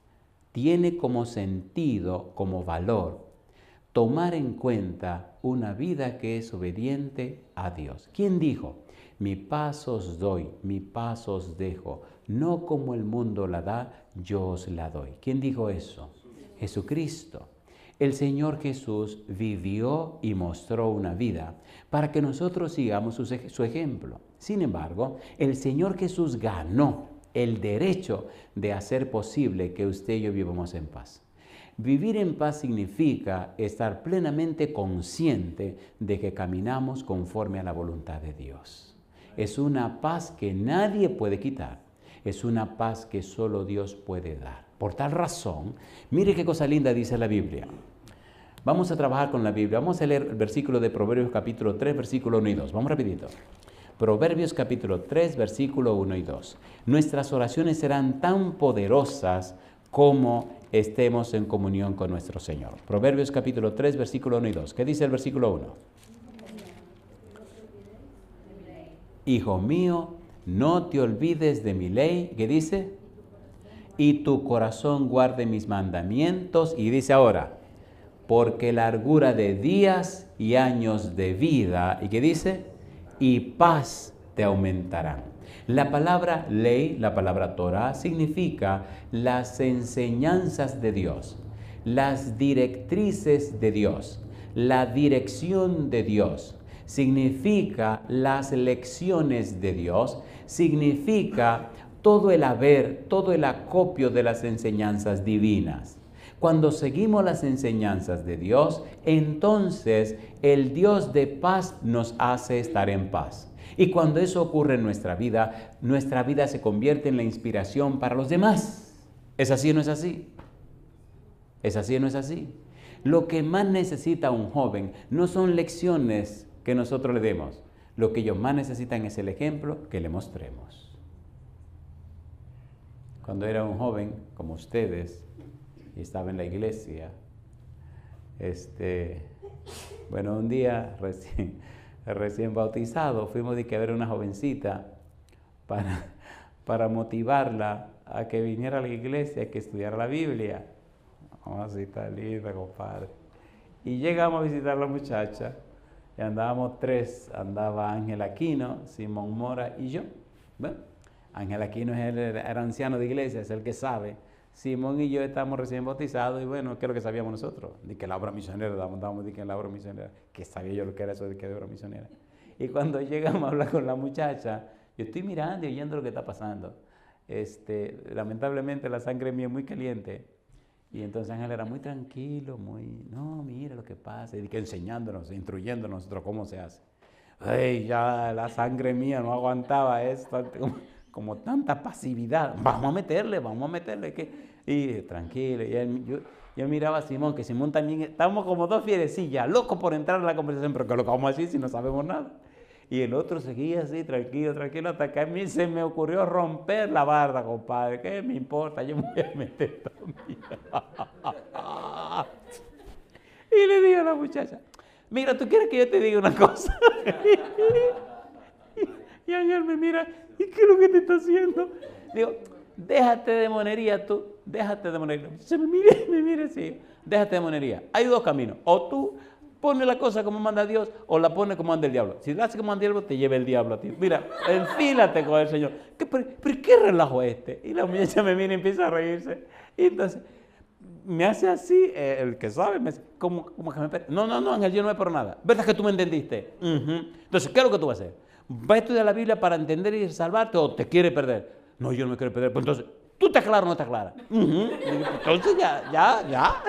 tiene como sentido, como valor, tomar en cuenta una vida que es obediente a Dios. ¿Quién dijo? Mi paz os doy, mi paz os dejo, no como el mundo la da, yo os la doy. ¿Quién dijo eso? Jesucristo. El Señor Jesús vivió y mostró una vida para que nosotros sigamos su ejemplo. Sin embargo, el Señor Jesús ganó el derecho de hacer posible que usted y yo vivamos en paz. Vivir en paz significa estar plenamente consciente de que caminamos conforme a la voluntad de Dios. Es una paz que nadie puede quitar. Es una paz que solo Dios puede dar. Por tal razón, mire qué cosa linda dice la Biblia. Vamos a trabajar con la Biblia. Vamos a leer el versículo de Proverbios capítulo 3, versículo 1 y 2. Vamos rapidito. Proverbios capítulo 3, versículo 1 y 2. Nuestras oraciones serán tan poderosas como estemos en comunión con nuestro Señor. Proverbios capítulo 3, versículo 1 y 2. ¿Qué dice el versículo 1? Hijo mío, no te olvides de mi ley. ¿Qué dice? Y tu corazón guarde mis mandamientos. Y dice ahora, porque largura de días y años de vida. ¿Y qué dice? Y paz te aumentarán. La palabra ley, la palabra Torah, significa las enseñanzas de Dios, las directrices de Dios, la dirección de Dios. Significa las lecciones de Dios, significa todo el haber, todo el acopio de las enseñanzas divinas. Cuando seguimos las enseñanzas de Dios, entonces el Dios de paz nos hace estar en paz. Y cuando eso ocurre en nuestra vida se convierte en la inspiración para los demás. ¿Es así o no es así? ¿Es así o no es así? Lo que más necesita un joven no son lecciones que nosotros le demos. Lo que ellos más necesitan es el ejemplo que le mostremos. Cuando era un joven, como ustedes, y estaba en la iglesia, un día recién bautizado, fuimos a ver a una jovencita para motivarla a que viniera a la iglesia, que estudiara la Biblia. Vamos a citar linda, compadre. Y llegamos a visitar a la muchacha, y andábamos tres, andaba Ángel Aquino, Simón Mora y yo. Bueno, Ángel Aquino era anciano de iglesia, es el que sabe. Simón y yo estamos recién bautizados y bueno, ¿qué es lo que sabíamos nosotros? De que la obra misionera, dábamos de que la obra misionera, que sabía yo lo que era eso de que de obra misionera. Y cuando llegamos a hablar con la muchacha, yo estoy mirando y oyendo lo que está pasando. Lamentablemente la sangre mía es muy caliente. Y entonces Ángel era muy tranquilo, no, mira lo que pasa, y que enseñándonos, instruyéndonos nosotros cómo se hace. Ay, ya la sangre mía no aguantaba esto, como tanta pasividad. Vamos a meterle, y tranquilo. Y yo miraba a Simón, que Simón también, estábamos como dos fierecillas, locos por entrar en la conversación, pero ¿qué lo que vamos a decir si no sabemos nada? Y el otro seguía así, tranquilo, hasta que a mí se me ocurrió romper la barda, compadre. ¿Qué me importa? Yo me voy a meter también. Y le digo a la muchacha, mira, ¿tú quieres que yo te diga una cosa? Y Ángel me mira, ¿y qué es lo que te está haciendo? Digo, déjate de monería tú, déjate de monería. Se me mire así, déjate de monería. Hay dos caminos, o tú pones la cosa como manda Dios, o la pones como manda el diablo. Si la haces como manda el diablo, te lleva el diablo a ti. Mira, enfílate con el Señor. ¿Pero qué relajo es este? Y la muchacha me mira y empieza a reírse. Y entonces me hace así, el que sabe, me dice, como que me... No, Ángel, yo no me por nada. ¿Verdad que tú me entendiste? Entonces, ¿qué es lo que tú vas a hacer? ¿Vas a estudiar la Biblia para entender y salvarte o te quieres perder? No, yo no me quiero perder. Pues entonces, ¿tú estás claro o no estás clara? Entonces ya.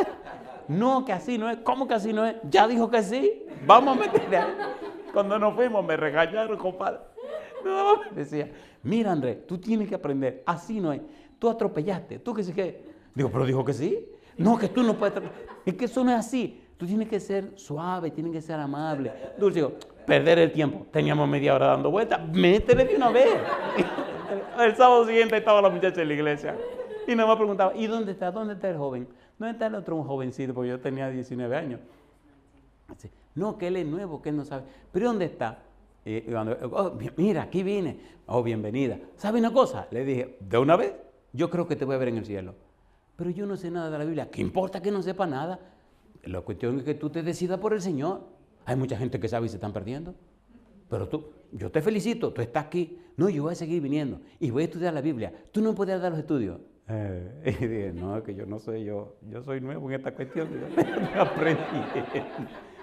No, que así no es. ¿Cómo que así no es? Ya dijo que sí. Vamos a meterle ahí. Cuando nos fuimos me regañaron, compadre. No, decía, mira Andrés, tú tienes que aprender. Así no es. Tú atropellaste. ¿Tú qué sé qué? Digo, pero dijo que sí. No, que tú no puedes. Es que eso no es así. Tú tienes que ser suave, tienes que ser amable. Dulce, digo, perder el tiempo. Teníamos media hora dando vueltas. Métele de una vez. El sábado siguiente estaba la muchacha en la iglesia. Y nada más preguntaba, ¿y dónde está? ¿Dónde está el joven? ¿Dónde está el otro jovencito? Porque yo tenía 19 años. Así, no, que él es nuevo, que él no sabe. ¿Pero dónde está? Y cuando, oh, mira, aquí vine. Oh, bienvenida. ¿Sabe una cosa? Le dije, ¿de una vez? Yo creo que te voy a ver en el cielo. Pero yo no sé nada de la Biblia. ¿Qué importa que no sepa nada? La cuestión es que tú te decidas por el Señor. Hay mucha gente que sabe y se están perdiendo. Pero yo te felicito, tú estás aquí. No, yo voy a seguir viniendo y voy a estudiar la Biblia. Tú no puedes dar los estudios. Y dije, no, es que yo no sé, yo soy nuevo en esta cuestión. Yo aprendí.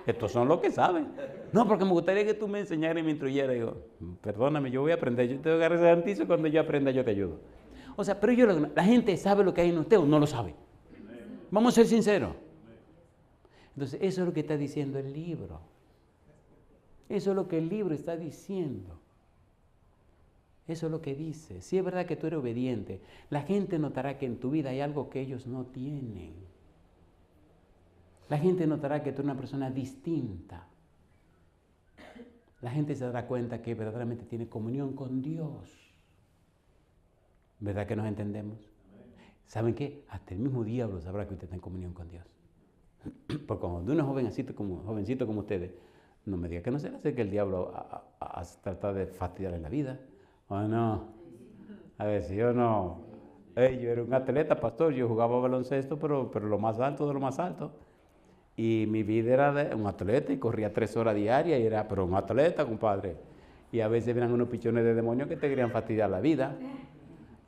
Estos son los que saben. No, porque me gustaría que tú me enseñaras y me instruyeras. Digo, perdóname, yo voy a aprender. Yo te voy a garantizar y cuando yo aprenda yo te ayudo. O sea, pero la gente sabe lo que hay en usted o no lo sabe. Vamos a ser sinceros. Entonces, eso es lo que está diciendo el libro. Eso es lo que el libro está diciendo. Eso es lo que dice. Si es verdad que tú eres obediente, la gente notará que en tu vida hay algo que ellos no tienen. La gente notará que tú eres una persona distinta. La gente se dará cuenta que verdaderamente tiene comunión con Dios. ¿Verdad que nos entendemos? ¿Saben qué? Hasta el mismo diablo sabrá que usted está en comunión con Dios. Porque cuando uno es jovencito como ustedes, no me diga que no se le acerque el diablo a tratar de fastidiarle la vida. ¿O no? A ver, si yo no... yo era un atleta, pastor, yo jugaba baloncesto, pero lo más alto de lo más alto. Y mi vida era de un atleta y corría 3 horas diarias y era, pero un atleta, compadre. Y a veces venían unos pichones de demonios que te querían fastidiar la vida.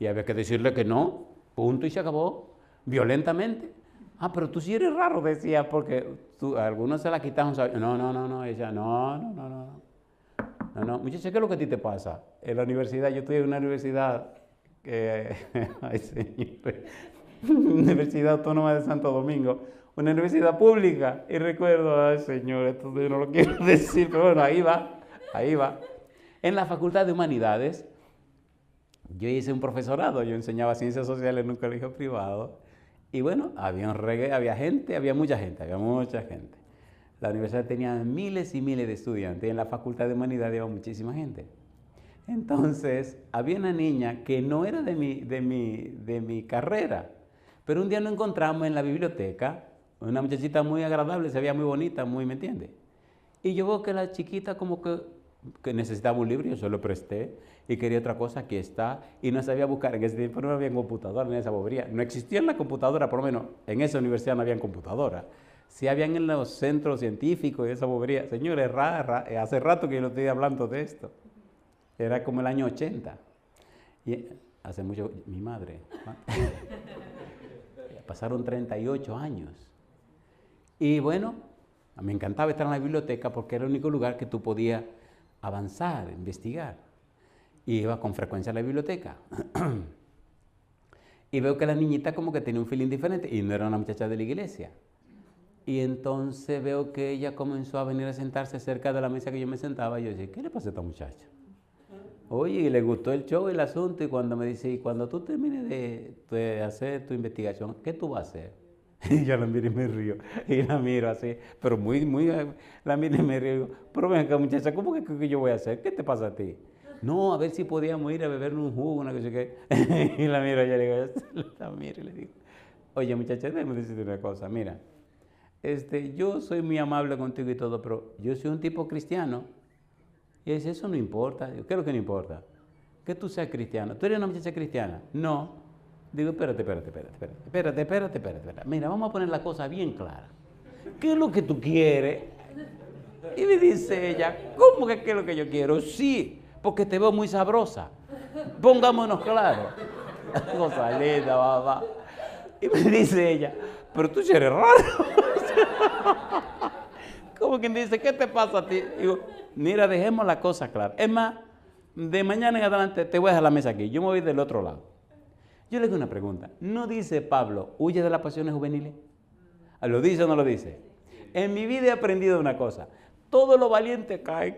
Y había que decirle que no, punto y se acabó, violentamente. Ah, pero tú sí eres raro, decía, porque algunos se la quitaron. No, ella, no. Muchacha, ¿qué es lo que a ti te pasa? En la universidad, yo estoy en una universidad, ay señor, Universidad Autónoma de Santo Domingo, una universidad pública, y recuerdo, ay señor, esto yo no lo quiero decir, pero bueno, ahí va. En la Facultad de Humanidades, yo hice un profesorado, yo enseñaba ciencias sociales en un colegio privado, y bueno, había mucha gente. La universidad tenía miles y miles de estudiantes y en la Facultad de Humanidades había muchísima gente. Entonces, había una niña que no era de mi carrera, pero un día nos encontramos en la biblioteca, una muchachita muy agradable, se veía muy bonita, ¿me entiende? Y yo veo que la chiquita como que necesitaba un libro, yo se lo presté, y quería otra cosa, aquí está, y no sabía buscar. En ese tiempo no había computadora, ni esa bobería. No existía la computadora, por lo menos en esa universidad no había computadora. Sí habían en los centros científicos y esa bobería. Señores, hace rato que yo no estoy hablando de esto. Era como el año 80. Y hace mucho, mi madre. Pasaron 38 años. Y bueno, me encantaba estar en la biblioteca porque era el único lugar que tú podías avanzar, investigar. Y iba con frecuencia a la biblioteca. Y veo que la niñita como que tenía un feeling diferente y no era una muchacha de la iglesia. Y entonces veo que ella comenzó a venir a sentarse cerca de la mesa que yo me sentaba. Y yo decía, ¿qué le pasa a esta muchacha? Oye, y le gustó el show, el asunto. Y cuando me dice, y cuando tú termines de hacer tu investigación, ¿qué tú vas a hacer? Y yo la miro y me río. Y la miro así, pero muy, la miro y me río. Y digo, pero ven acá, muchacha, ¿cómo que yo voy a hacer? ¿Qué te pasa a ti? No, a ver si podíamos ir a beber un jugo, una cosa que... Y la miro y le digo, la miro y le digo, oye, muchacha, déjame decirte una cosa, mira. Yo soy muy amable contigo y todo, pero yo soy un tipo cristiano. Y dice, eso no importa. Yo, ¿qué es lo que no importa? Que tú seas cristiano. ¿Tú eres una muchacha cristiana? No. Digo, espérate. Mira, vamos a poner la cosa bien clara. ¿Qué es lo que tú quieres? Y me dice ella, ¿cómo que qué es lo que yo quiero? Sí, porque te veo muy sabrosa. Pongámonos claros. Cosa linda, mamá. Y me dice ella, pero tú sí eres raro. Como quien dice, ¿qué te pasa a ti? Digo, mira, dejemos la cosa clara. Es más, de mañana en adelante te voy a dejar la mesa aquí. Yo me voy del otro lado. Yo le hago una pregunta. ¿No dice Pablo, huye de las pasiones juveniles? ¿Lo dice o no lo dice? En mi vida he aprendido una cosa. Todos los valientes caen.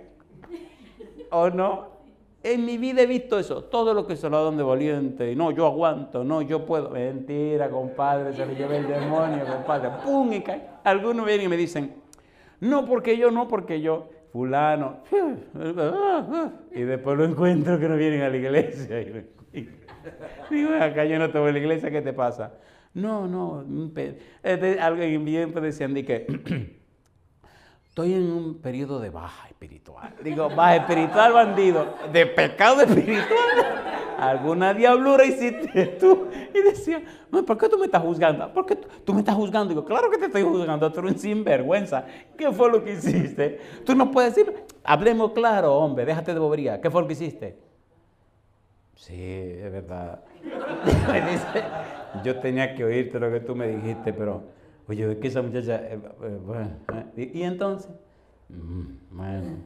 ¿O no? En mi vida he visto eso. Todo lo que se lo dan de valiente. No, yo aguanto. No, yo puedo. Mentira, compadre. Se le lleva el demonio, compadre. ¡Pum! Y cae. Algunos vienen y me dicen, no porque yo. Fulano. Y después lo encuentro que no vienen a la iglesia. Digo, acá yo no te voy a la iglesia, ¿qué te pasa? No. Alguien bien decían que estoy en un periodo de baja espiritual. Digo, baja espiritual, bandido. De pecado espiritual. Alguna diablura hiciste tú. Y decía, ¿por qué tú me estás juzgando? ¿Por qué tú me estás juzgando? Digo, claro que te estoy juzgando, tú eres un sinvergüenza. ¿Qué fue lo que hiciste? Tú no puedes decir, hablemos claro, hombre, déjate de bobería. ¿Qué fue lo que hiciste? Sí, es verdad. Me dice, yo tenía que oírte lo que tú me dijiste, pero, oye, es que esa muchacha, bueno, ¿y entonces? Bueno.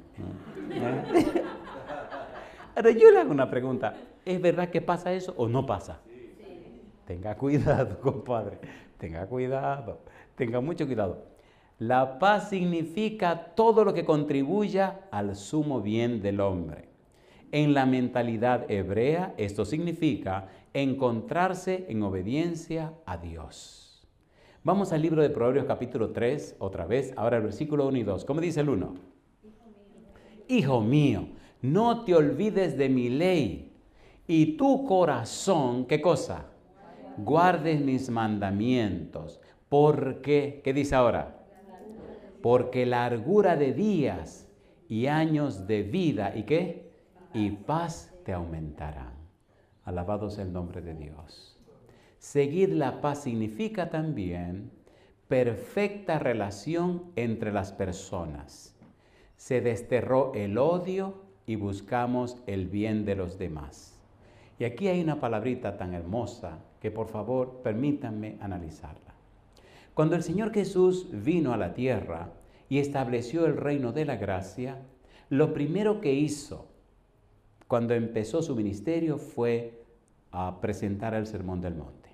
Ahora yo le hago una pregunta, ¿es verdad que pasa eso o no pasa? Sí. Tenga cuidado, compadre, tenga mucho cuidado. La paz significa todo lo que contribuya al sumo bien del hombre. En la mentalidad hebrea, esto significa encontrarse en obediencia a Dios. Vamos al libro de Proverbios capítulo 3, otra vez, ahora el versículo 1 y 2. ¿Cómo dice el 1? Hijo mío, no te olvides de mi ley y tu corazón, ¿qué cosa? Guardes mis mandamientos. Porque, ¿qué dice ahora? Porque largura de días y años de vida, ¿y qué? Y paz te aumentarán. Alabado sea el nombre de Dios. Seguir la paz significa también perfecta relación entre las personas. Se desterró el odio y buscamos el bien de los demás. Y aquí hay una palabrita tan hermosa que por favor permítanme analizarla. Cuando el Señor Jesús vino a la tierra y estableció el reino de la gracia, lo primero que hizo cuando empezó su ministerio fue a presentar el Sermón del Monte.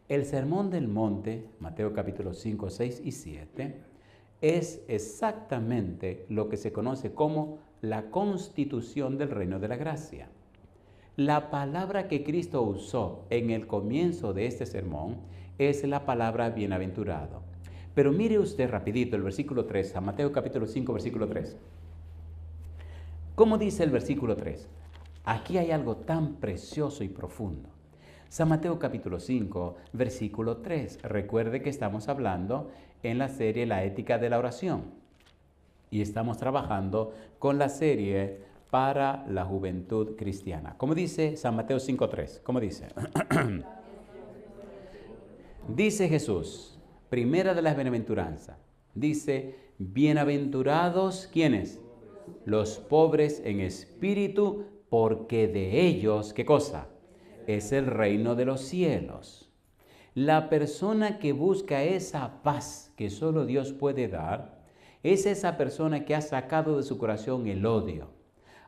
El Sermón del Monte, Mateo capítulo 5, 6 y 7, es exactamente lo que se conoce como la constitución del reino de la gracia. La palabra que Cristo usó en el comienzo de este sermón es la palabra bienaventurado. Pero mire usted rapidito el versículo 3, San Mateo capítulo 5, versículo 3. ¿Cómo dice el versículo 3? Aquí hay algo tan precioso y profundo. San Mateo capítulo 5, versículo 3. Recuerde que estamos hablando en la serie La ética de la oración. Y estamos trabajando con la serie para la juventud cristiana. ¿Cómo dice San Mateo 5, 3? ¿Cómo dice? Dice Jesús, primera de las bienaventuranzas. Dice, bienaventurados, ¿quiénes? Los pobres en espíritu, porque de ellos, ¿qué cosa? Es el reino de los cielos. La persona que busca esa paz que solo Dios puede dar, es esa persona que ha sacado de su corazón el odio,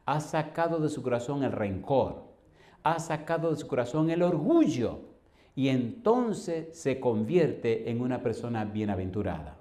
ha sacado de su corazón el rencor, ha sacado de su corazón el orgullo, y entonces se convierte en una persona bienaventurada.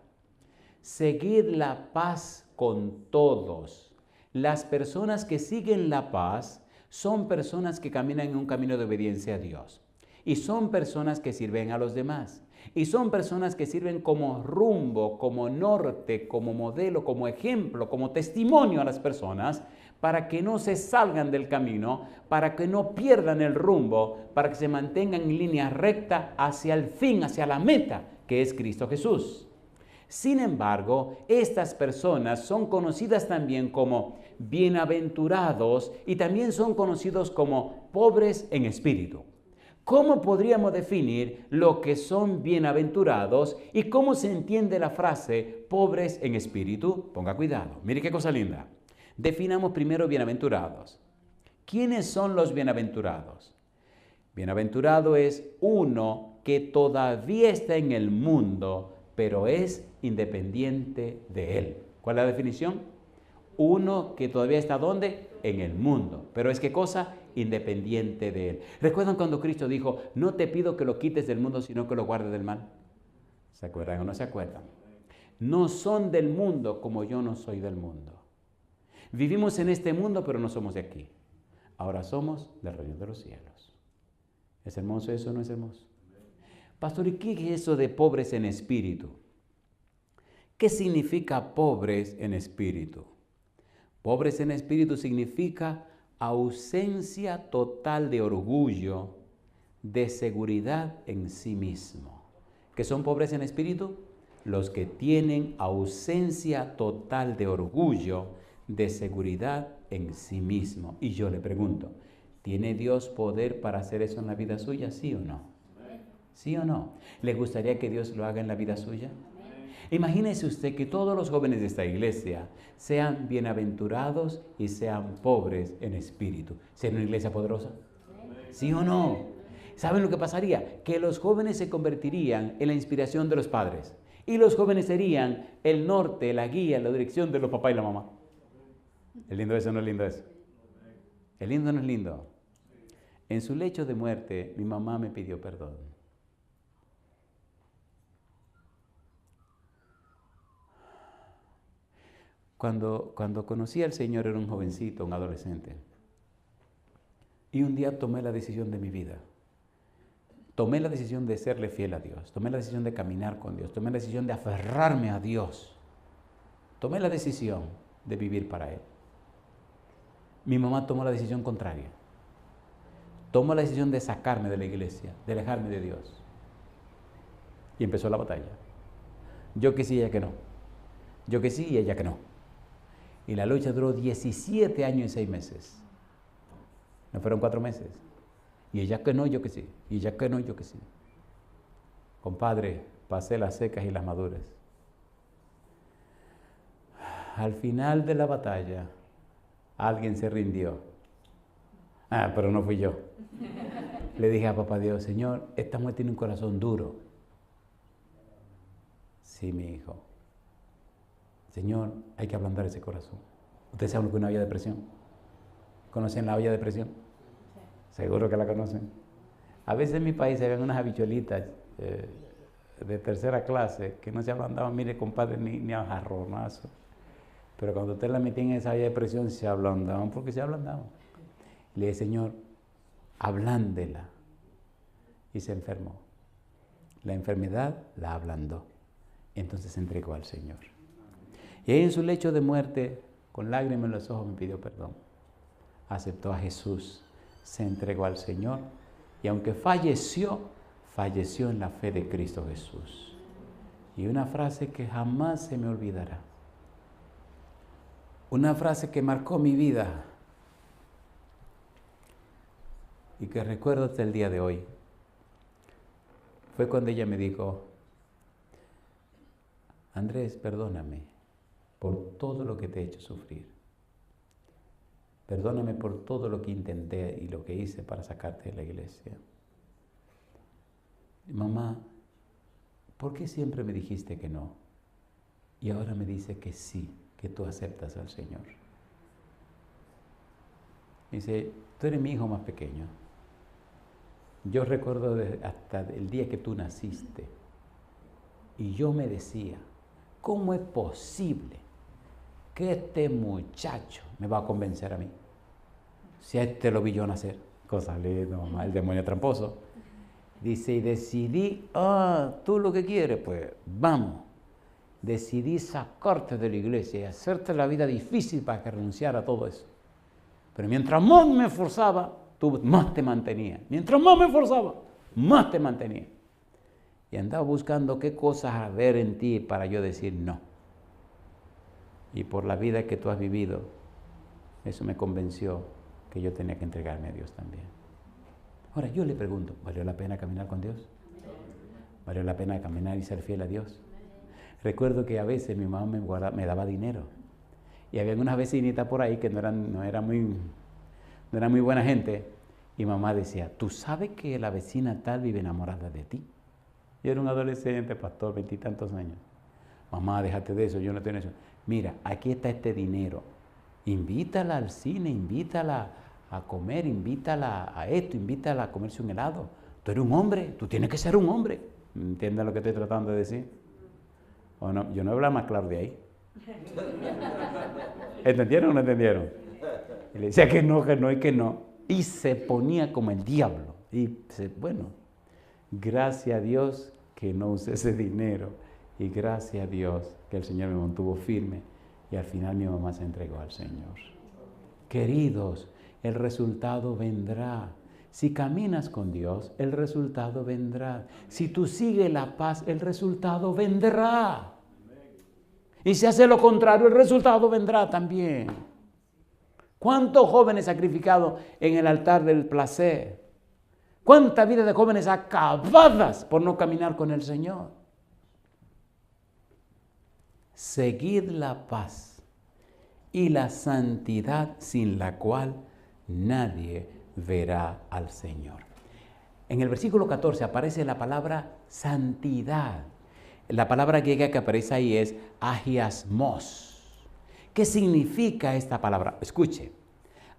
Seguir la paz con todos. Las personas que siguen la paz son personas que caminan en un camino de obediencia a Dios. Y son personas que sirven a los demás. Y son personas que sirven como rumbo, como norte, como modelo, como ejemplo, como testimonio a las personas para que no se salgan del camino, para que no pierdan el rumbo, para que se mantengan en línea recta hacia el fin, hacia la meta, que es Cristo Jesús. Sin embargo, estas personas son conocidas también como bienaventurados y también son conocidos como pobres en espíritu. ¿Cómo podríamos definir lo que son bienaventurados y cómo se entiende la frase pobres en espíritu? Ponga cuidado, mire qué cosa linda. Definamos primero bienaventurados. ¿Quiénes son los bienaventurados? Bienaventurado es uno que todavía está en el mundo, pero es independiente de él. ¿Cuál es la definición? Uno que todavía está ¿dónde? En el mundo. Pero es ¿qué cosa? Independiente de él. ¿Recuerdan cuando Cristo dijo, no te pido que lo quites del mundo, sino que lo guardes del mal? ¿Se acuerdan o no se acuerdan? No son del mundo como yo no soy del mundo. Vivimos en este mundo, pero no somos de aquí. Ahora somos del reino de los cielos. ¿Es hermoso eso o no es hermoso? Pastor, ¿y qué es eso de pobres en espíritu? ¿Qué significa pobres en espíritu? Pobres en espíritu significa ausencia total de orgullo, de seguridad en sí mismo. ¿Qué son pobres en espíritu? Los que tienen ausencia total de orgullo, de seguridad en sí mismo. Y yo le pregunto, ¿tiene Dios poder para hacer eso en la vida suya? ¿Sí o no? ¿Sí o no? ¿Le gustaría que Dios lo haga en la vida suya? Imagínese usted que todos los jóvenes de esta iglesia sean bienaventurados y sean pobres en espíritu. ¿Sería una iglesia poderosa? ¿Sí o no? ¿Saben lo que pasaría? Que los jóvenes se convertirían en la inspiración de los padres. Y los jóvenes serían el norte, la guía, la dirección de los papás y la mamá. ¿Es lindo eso o no es lindo eso? ¿Es lindo o no es lindo? En su lecho de muerte, mi mamá me pidió perdón. Cuando conocí al Señor era un jovencito, un adolescente. Y un día tomé la decisión de mi vida. Tomé la decisión de serle fiel a Dios. Tomé la decisión de caminar con Dios. Tomé la decisión de aferrarme a Dios. Tomé la decisión de vivir para Él. Mi mamá tomó la decisión contraria. Tomó la decisión de sacarme de la iglesia, de alejarme de Dios. Y empezó la batalla. Yo que sí, ella que no. Yo que sí y ella que no. Y la lucha duró 17 años y 6 meses. No fueron 4 meses. Y ella que no, yo que sí. Y ella que no, yo que sí. Compadre, pasé las secas y las maduras. Al final de la batalla, alguien se rindió. Pero no fui yo. Le dije a papá Dios, Señor, esta mujer tiene un corazón duro. Sí, mi hijo. Señor, hay que ablandar ese corazón. ¿Ustedes saben lo que es una olla de presión? ¿Conocen la olla de presión? Seguro que la conocen. A veces en mi país se ven unas habichuelitas de tercera clase que no se ablandaban, mire compadre, ni a jarronazo. Pero cuando usted la metía en esa olla de presión se ablandaban porque se ablandaban. Le dije, Señor, ablándela. Y se enfermó. La enfermedad la ablandó. Entonces se entregó al Señor. Y ahí en su lecho de muerte, con lágrimas en los ojos, me pidió perdón. Aceptó a Jesús, se entregó al Señor y aunque falleció, falleció en la fe de Cristo Jesús. Y una frase que jamás se me olvidará. Una frase que marcó mi vida y que recuerdo hasta el día de hoy. Fue cuando ella me dijo, Andrés, perdóname por todo lo que te he hecho sufrir. Perdóname por todo lo que intenté y lo que hice para sacarte de la iglesia. Mamá, ¿por qué siempre me dijiste que no? Y ahora me dice que sí, que tú aceptas al Señor. Dice, tú eres mi hijo más pequeño. Yo recuerdo hasta el día que tú naciste. Y yo me decía, ¿cómo es posible que este muchacho me va a convencer a mí? Si a este lo vi yo nacer. Cosa linda, mamá, el demonio tramposo. Dice, y decidí, tú lo que quieres, pues vamos. Decidí sacarte de la iglesia y hacerte la vida difícil para que renunciara a todo eso. Pero mientras más me esforzaba, tú más te mantenías. Mientras más me esforzaba, más te mantenía. Y andaba buscando qué cosas haber en ti para yo decir no. Y por la vida que tú has vivido, eso me convenció que yo tenía que entregarme a Dios también. Ahora yo le pregunto, ¿valió la pena caminar con Dios? ¿Valió la pena caminar y ser fiel a Dios? Recuerdo que a veces mi mamá me daba dinero. Y había unas vecinitas por ahí que no era muy buena gente. Y mamá decía, ¿tú sabes que la vecina tal vive enamorada de ti? Yo era un adolescente, pastor, 20 y tantos años. Mamá, déjate de eso, yo no tengo eso. Mira, aquí está este dinero. Invítala al cine, invítala a comer, invítala a esto, invítala a comerse un helado. Tú eres un hombre, tú tienes que ser un hombre. ¿Entiendes lo que estoy tratando de decir? ¿O no? Yo no voy a hablar más claro de ahí. ¿Entendieron o no entendieron? Y le decía que no y que no. Y se ponía como el diablo. Y bueno, gracias a Dios que no usé ese dinero. Y gracias a Dios que el Señor me mantuvo firme. Y al final mi mamá se entregó al Señor. Queridos, el resultado vendrá. Si caminas con Dios, el resultado vendrá. Si tú sigues la paz, el resultado vendrá. Y si haces lo contrario, el resultado vendrá también. ¿Cuántos jóvenes sacrificados en el altar del placer? ¿Cuántas vidas de jóvenes acabadas por no caminar con el Señor? Seguid la paz y la santidad sin la cual nadie verá al Señor. En el versículo 14 aparece la palabra santidad. La palabra griega que aparece ahí es agiasmos. ¿Qué significa esta palabra? Escuche,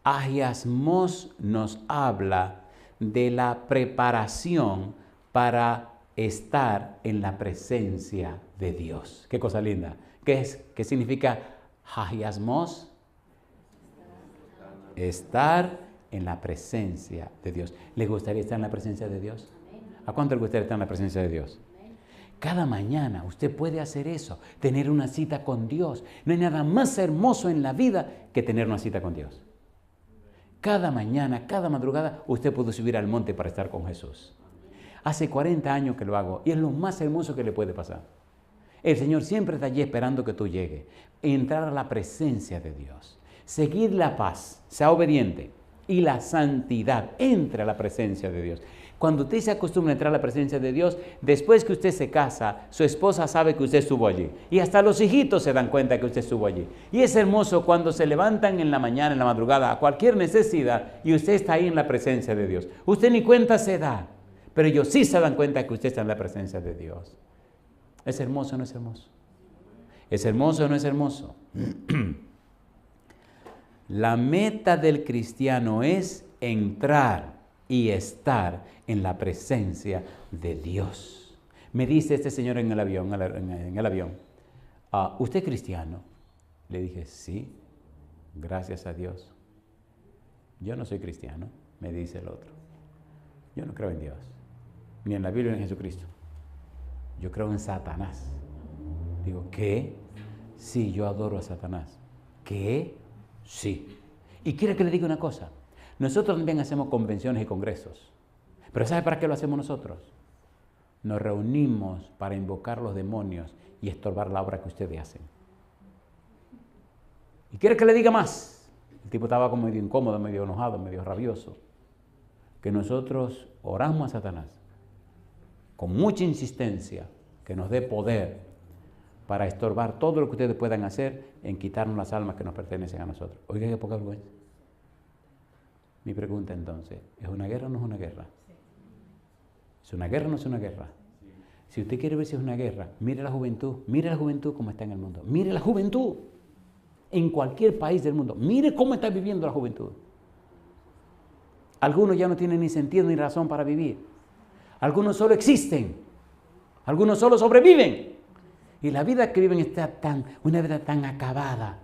agiasmos nos habla de la preparación para estar en la presencia de Dios. Qué cosa linda. ¿Qué significa agiasmos? Estar en la presencia de Dios. ¿Le gustaría estar en la presencia de Dios? ¿A cuánto le gustaría estar en la presencia de Dios? Cada mañana usted puede hacer eso, tener una cita con Dios. No hay nada más hermoso en la vida que tener una cita con Dios. Cada mañana, cada madrugada, usted puede subir al monte para estar con Jesús. Hace 40 años que lo hago y es lo más hermoso que le puede pasar. El Señor siempre está allí esperando que tú llegues. Entrar a la presencia de Dios. Seguir la paz, sea obediente. Y la santidad, entre a la presencia de Dios. Cuando usted se acostumbra a entrar a la presencia de Dios, después que usted se casa, su esposa sabe que usted estuvo allí. Y hasta los hijitos se dan cuenta que usted estuvo allí. Y es hermoso cuando se levantan en la mañana, en la madrugada, a cualquier necesidad, y usted está ahí en la presencia de Dios. Usted ni cuenta se da, pero ellos sí se dan cuenta que usted está en la presencia de Dios. ¿Es hermoso o no es hermoso? ¿Es hermoso o no es hermoso? La meta del cristiano es entrar y estar en la presencia de Dios. Me dice este señor en el avión, ¿usted es cristiano? Le dije, sí, gracias a Dios. Yo no soy cristiano, me dice el otro. Yo no creo en Dios, ni en la Biblia ni en Jesucristo. Yo creo en Satanás. Digo, ¿qué? Sí, yo adoro a Satanás. ¿Qué? Sí. Y quiere que le diga una cosa. Nosotros también hacemos convenciones y congresos. Pero ¿sabe para qué lo hacemos nosotros? Nos reunimos para invocar los demonios y estorbar la obra que ustedes hacen. Y quiere que le diga más. El tipo estaba como medio incómodo, medio enojado, medio rabioso. Que nosotros oramos a Satanás con mucha insistencia, que nos dé poder para estorbar todo lo que ustedes puedan hacer en quitarnos las almas que nos pertenecen a nosotros. Oiga, qué poca vergüenza. Mi pregunta entonces, ¿es una guerra o no es una guerra? ¿Es una guerra o no es una guerra? Si usted quiere ver si es una guerra, mire la juventud como está en el mundo. Mire la juventud en cualquier país del mundo. Mire cómo está viviendo la juventud. Algunos ya no tienen ni sentido ni razón para vivir. Algunos solo existen. Algunos solo sobreviven. Y la vida que viven está una vida tan acabada.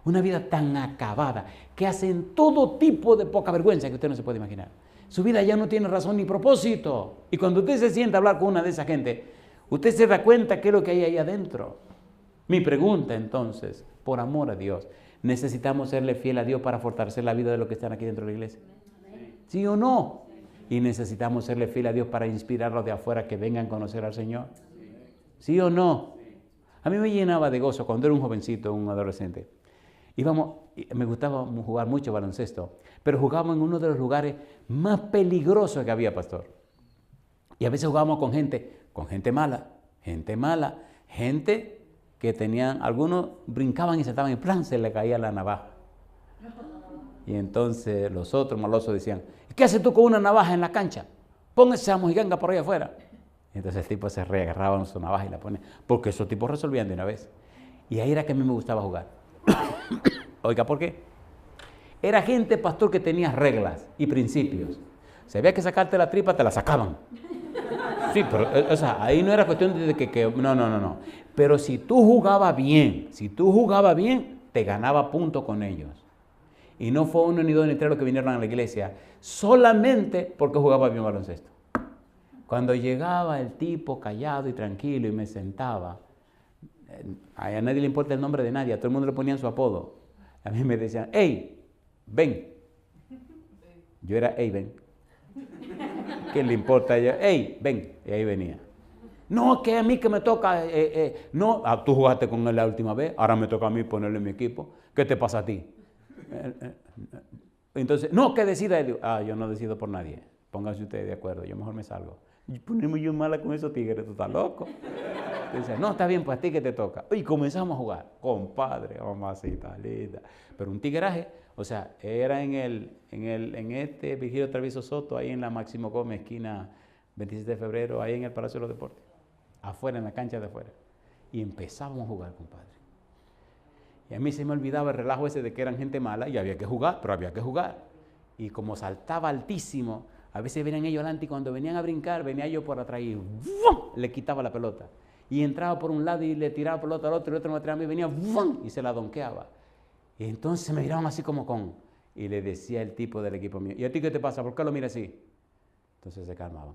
Una vida tan acabada que hacen todo tipo de poca vergüenza que usted no se puede imaginar. Su vida ya no tiene razón ni propósito. Y cuando usted se sienta a hablar con una de esa gente, usted se da cuenta qué es lo que hay ahí adentro. Mi pregunta entonces, por amor a Dios, ¿necesitamos serle fiel a Dios para fortalecer la vida de los que están aquí dentro de la iglesia? ¿Sí o no? ¿Y necesitamos serle fiel a Dios para inspirarlos de afuera que vengan a conocer al Señor? ¿Sí o no? A mí me llenaba de gozo cuando era un jovencito, un adolescente. Me gustaba jugar mucho baloncesto, pero jugábamos en uno de los lugares más peligrosos que había, pastor. Y a veces jugábamos con gente mala, gente que tenían, algunos brincaban y saltaban y plan, se le caía la navaja. Y entonces los otros malosos decían, ¿qué haces tú con una navaja en la cancha? Póngase a mojiganga por ahí afuera. Y entonces el tipo se reagarraba en su navaja y la ponía, porque esos tipos resolvían de una vez. Y ahí era que a mí me gustaba jugar. Oiga, ¿por qué? Era gente, pastor, que tenía reglas y principios. Si había que sacarte la tripa, te la sacaban. Sí, pero o sea, ahí no era cuestión de que no. Pero si tú jugabas bien, te ganaba punto con ellos. Y no fue uno, ni dos, ni tres los que vinieron a la iglesia, solamente porque jugaba bien baloncesto. Cuando llegaba el tipo callado y tranquilo y me sentaba, a nadie le importa el nombre de nadie, a todo el mundo le ponían su apodo. A mí me decían, hey, ven. Yo era, hey, ven. ¿Qué le importa a ella? Hey, ven. Y ahí venía. No, que a mí que me toca, no, tú jugaste con él la última vez, ahora me toca a mí ponerle en mi equipo. ¿Qué te pasa a ti? Entonces, no, que decida él. Yo no decido por nadie. Pónganse ustedes de acuerdo, yo mejor me salgo. Y ponemos yo mala con esos tigres, tú estás loco. Entonces, no, está bien, pues a ti que te toca. Y comenzamos a jugar. Compadre, mamacita linda. Pero un tigraje, o sea, era en este Virgilio Treviso Soto, ahí en la Máximo Gómez, esquina 27 de febrero, ahí en el Palacio de los Deportes. Afuera, en la cancha de afuera. Y empezábamos a jugar, compadre. Y a mí se me olvidaba el relajo ese de que eran gente mala y había que jugar, pero había que jugar. Y como saltaba altísimo, a veces venían ellos adelante y cuando venían a brincar, venía yo por atrás y ¡vum!, le quitaba la pelota. Y entraba por un lado y le tiraba pelota al otro y el otro me tiraba a mí y venía ¡vum!, y se la donkeaba. Y entonces me miraban así como con... Y le decía el tipo del equipo mío, ¿y a ti qué te pasa? ¿Por qué lo miras así? Entonces se calmaban.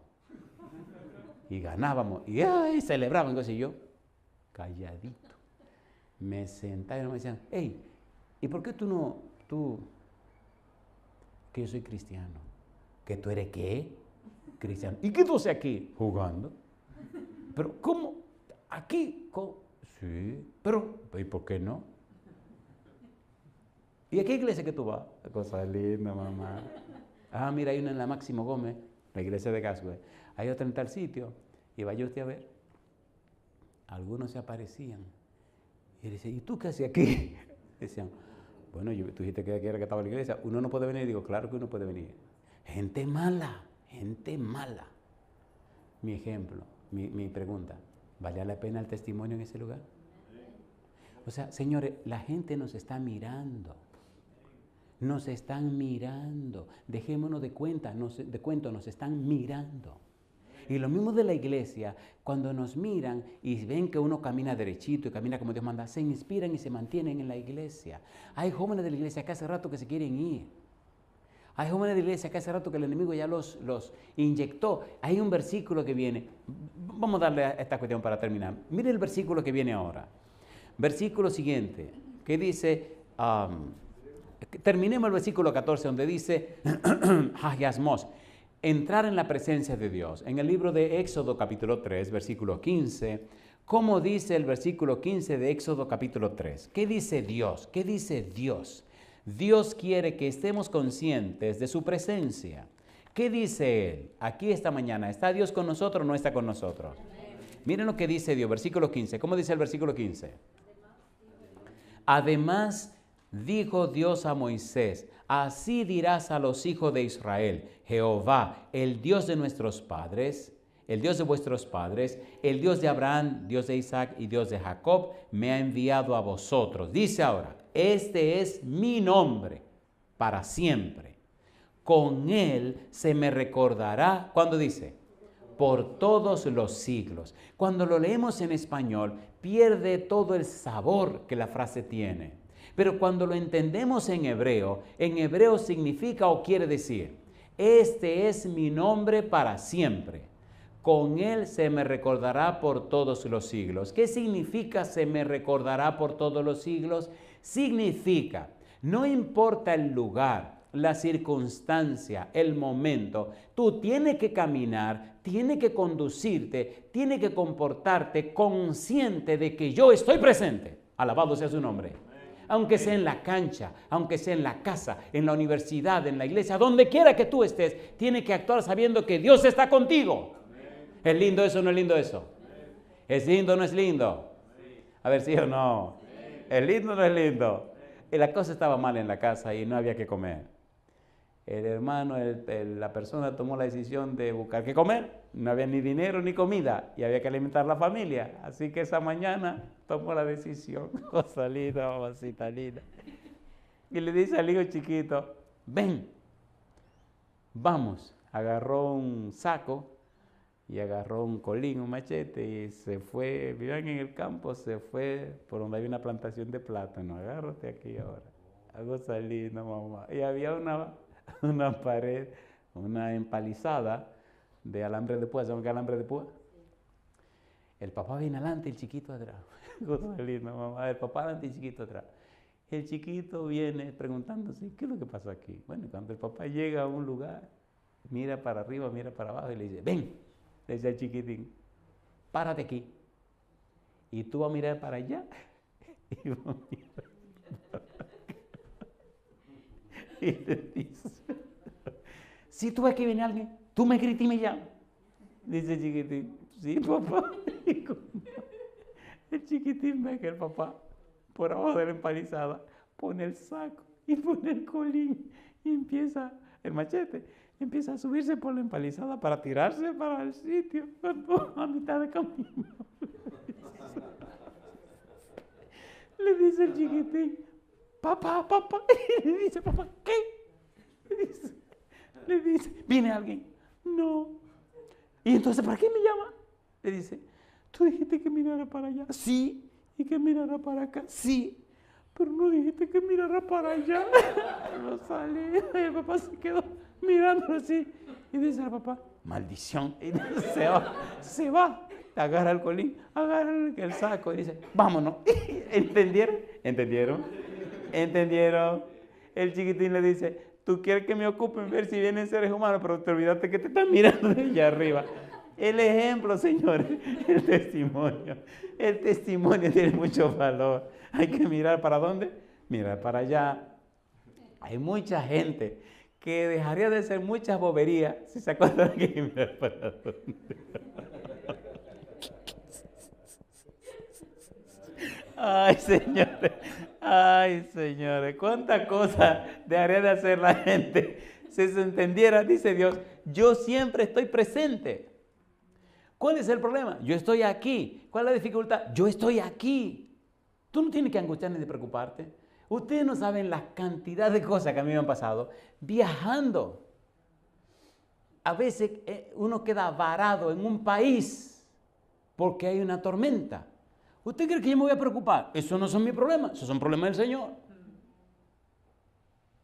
Y ganábamos. Y ¡ay!, celebraban. Entonces yo, calladito, me sentaba y me decían, hey, ¿y por qué tú, que yo soy cristiano? ¿Que tú eres qué? Cristiano. ¿Y qué tú haces aquí? Jugando. ¿Pero cómo? ¿Aquí? ¿Cómo? Sí, pero ¿y por qué no? ¿Y a qué iglesia que tú vas? Cosa linda, mamá. Mira, hay una en la Máximo Gómez, la iglesia de Gascue. Hay otra en tal sitio. Y vaya usted a ver. Algunos se aparecían. Y decía, ¿y tú qué haces aquí? Decían, bueno, tú dijiste que aquí era que estaba la iglesia. ¿Uno no puede venir? Digo, claro que uno puede venir. Gente mala, gente mala. Mi ejemplo, mi pregunta, ¿valía la pena el testimonio en ese lugar? O sea, señores, la gente nos está mirando. Nos están mirando. Dejémonos de cuento, nos están mirando. Y lo mismo de la iglesia, cuando nos miran y ven que uno camina derechito y camina como Dios manda, se inspiran y se mantienen en la iglesia. Hay jóvenes de la iglesia que hace rato que se quieren ir. Hay jóvenes de la iglesia que hace rato que el enemigo ya los inyectó. Hay un versículo que viene. Vamos a darle a esta cuestión para terminar. Mire el versículo que viene ahora. Versículo siguiente, que dice, terminemos el versículo 14, donde dice, Hayasmos, entrar en la presencia de Dios. En el libro de Éxodo capítulo 3, versículo 15, ¿cómo dice el versículo 15 de Éxodo capítulo 3? ¿Qué dice Dios? ¿Qué dice Dios? Dios quiere que estemos conscientes de su presencia. ¿Qué dice Él? Aquí esta mañana, ¿está Dios con nosotros o no está con nosotros? Miren lo que dice Dios, versículo 15. ¿Cómo dice el versículo 15? Además, dijo Dios a Moisés, así dirás a los hijos de Israel, Jehová, el Dios de nuestros padres, el Dios de vuestros padres, el Dios de Abraham, Dios de Isaac y Dios de Jacob, me ha enviado a vosotros. Dice ahora, este es mi nombre para siempre. Con él se me recordará, ¿cuándo dice? Por todos los siglos. Cuando lo leemos en español, pierde todo el sabor que la frase tiene. Pero cuando lo entendemos en hebreo significa o quiere decir, este es mi nombre para siempre. Con él se me recordará por todos los siglos. ¿Qué significa se me recordará por todos los siglos? Significa, no importa el lugar, la circunstancia, el momento, tú tienes que caminar, tienes que conducirte, tienes que comportarte consciente de que yo estoy presente. Alabado sea su nombre. aunque sea en la cancha, aunque sea en la casa, en la universidad, en la iglesia, donde quiera que tú estés, tienes que actuar sabiendo que Dios está contigo. ¿Es lindo eso o no es lindo eso? ¿Es lindo o no es lindo? A ver, sí o no. ¿Es lindo o no es lindo? Y la cosa estaba mal en la casa y no había que comer. El hermano, la persona tomó la decisión de buscar qué comer. No había ni dinero ni comida y había que alimentar a la familia. Así que esa mañana tomó la decisión. Cosa linda, mamacita linda. Y le dice al hijo chiquito, ven, vamos. Agarró un saco y agarró un colín, un machete y se fue, vivían en el campo, se fue por donde hay una plantación de plátano. Agárrate aquí ahora. Algo saliendo, mamá. Y había una pared, una empalizada de alambre de púa. ¿Saben qué es alambre de púa? El papá viene adelante y el chiquito atrás. Cosa linda, mamá. El papá adelante y el chiquito atrás. El chiquito viene preguntándose, ¿qué es lo que pasa aquí? Bueno, cuando el papá llega a un lugar, mira para arriba, mira para abajo y le dice, ven, le dice al chiquitín, párate aquí. Y tú vas a mirar para allá y vas a mirar. Y le dice, si tú ves que viene alguien, tú me gritas y me llamas. Dice el chiquitín, sí, papá. El chiquitín ve que el papá, por abajo de la empalizada, pone el saco y pone el colín y empieza, el machete, empieza a subirse por la empalizada para tirarse para el sitio, a mitad de camino. Le dice el chiquitín, papá. Y le dice, papá, ¿qué? Le dice, ¿viene alguien? No. ¿Y entonces para qué me llama? Le dice, tú dijiste que mirara para allá. Sí. ¿Y que mirara para acá? Sí. Pero no dijiste que mirara para allá. No sale. Y el papá se quedó mirando así. Y dice al papá, maldición. Y se va. Agarra el colín, agarra el saco y dice, vámonos. ¿Entendieron? El chiquitín le dice, tú quieres que me ocupe en ver si vienen seres humanos, pero te olvidaste que te están mirando de allá arriba. El ejemplo, señores, el testimonio tiene mucho valor. Hay que mirar para dónde, mirar para allá. Hay mucha gente que dejaría de ser muchas boberías si se acuerdan que hay que mirar para dónde. Ay, señores, cuántas cosas dejaría de hacer la gente si se entendiera, dice Dios, yo siempre estoy presente. ¿Cuál es el problema? Yo estoy aquí. ¿Cuál es la dificultad? Yo estoy aquí. Tú no tienes que angustiarte ni preocuparte. Ustedes no saben la cantidad de cosas que a mí me han pasado viajando. A veces uno queda varado en un país porque hay una tormenta. ¿Usted cree que yo me voy a preocupar? Eso no son mis problemas, esos son problemas del Señor.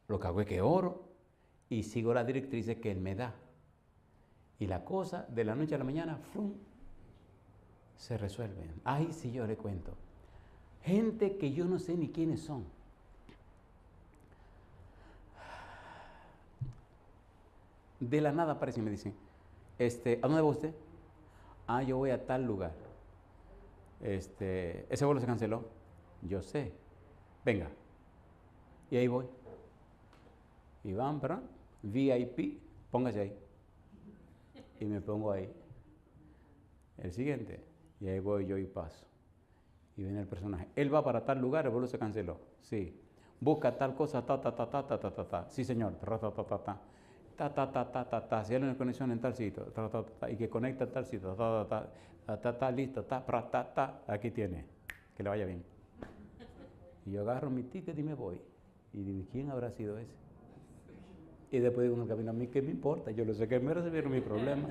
Lo que hago es que oro y sigo las directrices que Él me da. Y la cosa, de la noche a la mañana, ¡fum!, se resuelven. Ay, sí, yo le cuento. Gente que yo no sé ni quiénes son. De la nada aparecen y me dicen, ¿a dónde va usted? Ah, yo voy a tal lugar. Ese vuelo se canceló. Yo sé. Venga. Y ahí voy. Y van, ¿verdad? VIP, póngase ahí. Y me pongo ahí. El siguiente. Y ahí voy yo y paso. Y viene el personaje. Él va para tal lugar, el vuelo se canceló. Sí. Busca tal cosa, ta. Sí, señor. Ta. Si hay una conexión en tal sitio, y que conecta en tal sitio, listo, aquí tiene. Que le vaya bien. Y yo agarro mi ticket y me voy. Y digo, ¿quién habrá sido ese? Y después digo en el camino, a mí qué me importa, yo lo sé que me resolvieron mi problema.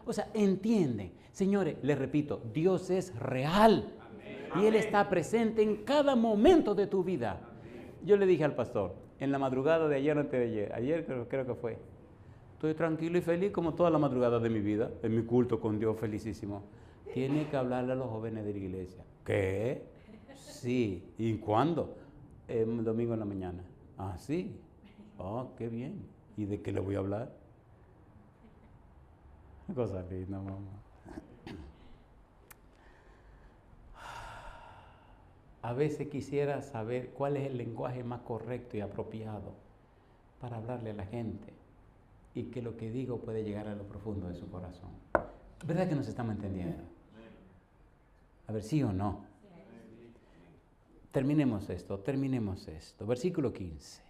O sea, entienden. Señores, les repito, Dios es real. Amén. Y Él está presente en cada momento de tu vida. Amén. Yo le dije al pastor, en la madrugada de ayer, antes de ayer creo que fue, estoy tranquilo y feliz como toda la madrugada de mi vida, en mi culto con Dios felicísimo. Tiene que hablarle a los jóvenes de la iglesia. ¿Qué? Sí. ¿Y cuándo? El domingo en la mañana. Ah, sí. Oh, qué bien. ¿Y de qué le voy a hablar? Cosa linda, mamá. a veces quisiera saber cuál es el lenguaje más correcto y apropiado para hablarle a la gente y que lo que digo puede llegar a lo profundo de su corazón. ¿Verdad que nos estamos entendiendo? A ver, ¿sí o no? Terminemos esto. Versículo 15.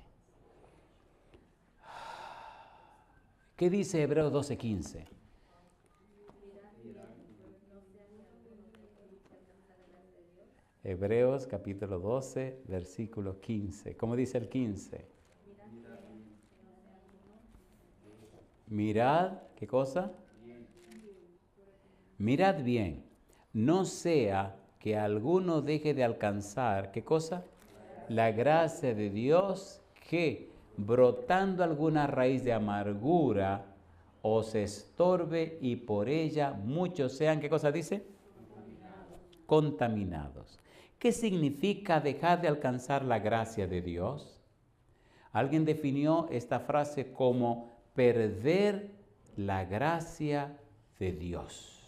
¿Qué dice Hebreos 12:15? Hebreos capítulo 12, versículo 15. ¿Cómo dice el 15? Mirad, ¿qué cosa? Mirad bien, no sea que alguno deje de alcanzar, ¿qué cosa? La gracia de Dios, que brotando alguna raíz de amargura os estorbe y por ella muchos sean, ¿qué cosa dice? Contaminados. ¿Qué significa dejar de alcanzar la gracia de Dios? Alguien definió esta frase como perder la gracia de Dios.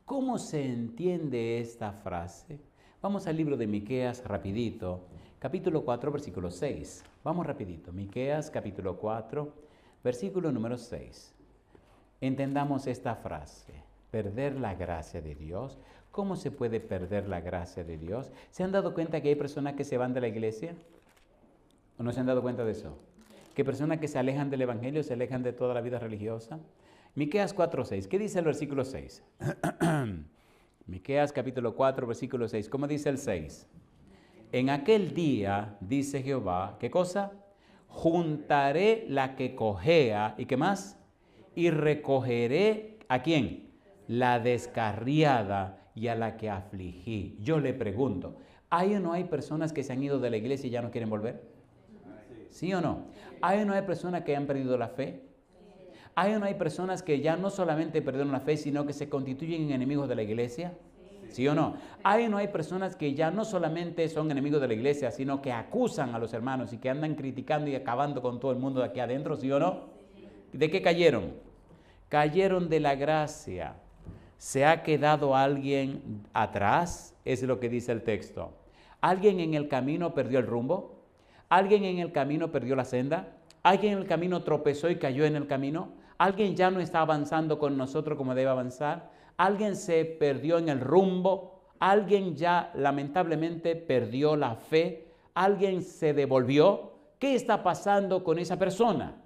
¿Cómo se entiende esta frase? Vamos al libro de Miqueas rapidito, capítulo 4, versículo 6. Vamos rapidito, Miqueas capítulo 4, versículo número 6. Entendamos esta frase, perder la gracia de Dios. ¿Cómo se puede perder la gracia de Dios? ¿Se han dado cuenta que hay personas que se van de la iglesia? ¿O no se han dado cuenta de eso? Que personas que se alejan del evangelio, se alejan de toda la vida religiosa. Miqueas 4:6. ¿Qué dice el versículo 6? Miqueas capítulo 4, versículo 6. ¿Cómo dice el 6? En aquel día, dice Jehová, ¿qué cosa? Juntaré la que cojea, ¿y qué más? Y recogeré, ¿a quién? La descarriada y a la que afligí. Yo le pregunto, ¿hay o no hay personas que se han ido de la iglesia y ya no quieren volver? ¿Sí o no? ¿Hay o no hay personas que han perdido la fe? ¿Hay o no hay personas que ya no solamente perdieron la fe, sino que se constituyen en enemigos de la iglesia? ¿Sí o no? ¿Hay o no hay personas que ya no solamente son enemigos de la iglesia, sino que acusan a los hermanos y que andan criticando y acabando con todo el mundo de aquí adentro? ¿Sí o no? ¿De qué cayeron? Cayeron de la gracia. ¿Se ha quedado alguien atrás? Es lo que dice el texto. ¿Alguien en el camino perdió el rumbo? ¿Alguien en el camino perdió la senda? ¿Alguien en el camino tropezó y cayó en el camino? ¿Alguien ya no está avanzando con nosotros como debe avanzar? ¿Alguien se perdió en el rumbo? ¿Alguien ya lamentablemente perdió la fe? ¿Alguien se devolvió? ¿Qué está pasando con esa persona?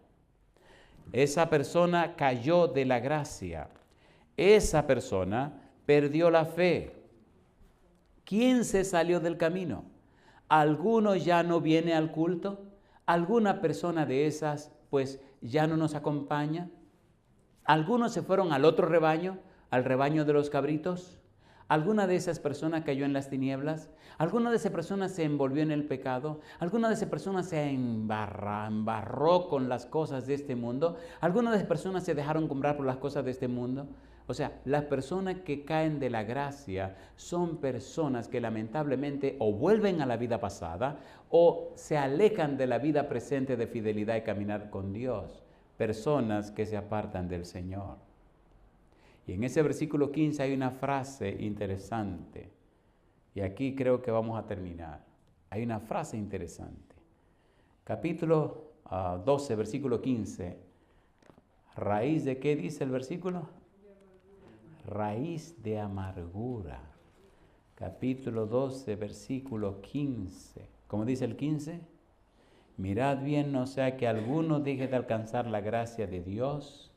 Esa persona cayó de la gracia. Esa persona perdió la fe. ¿Quién se salió del camino? ¿Alguno ya no viene al culto? ¿Alguna persona de esas pues ya no nos acompaña? ¿Algunos se fueron al otro rebaño, al rebaño de los cabritos? ¿Alguna de esas personas cayó en las tinieblas? ¿Alguna de esas personas se envolvió en el pecado? ¿Alguna de esas personas se embarró con las cosas de este mundo? ¿Alguna de esas personas se dejaron comprar por las cosas de este mundo? O sea, las personas que caen de la gracia son personas que lamentablemente o vuelven a la vida pasada o se alejan de la vida presente de fidelidad y caminar con Dios. Personas que se apartan del Señor. Y en ese versículo 15 hay una frase interesante. Y aquí creo que vamos a terminar. Hay una frase interesante. Capítulo 12, versículo 15. ¿Raíz de qué dice el versículo? Raíz de amargura. Capítulo 12, versículo 15. ¿Cómo dice el 15? Mirad bien, no sea que alguno deje de alcanzar la gracia de Dios,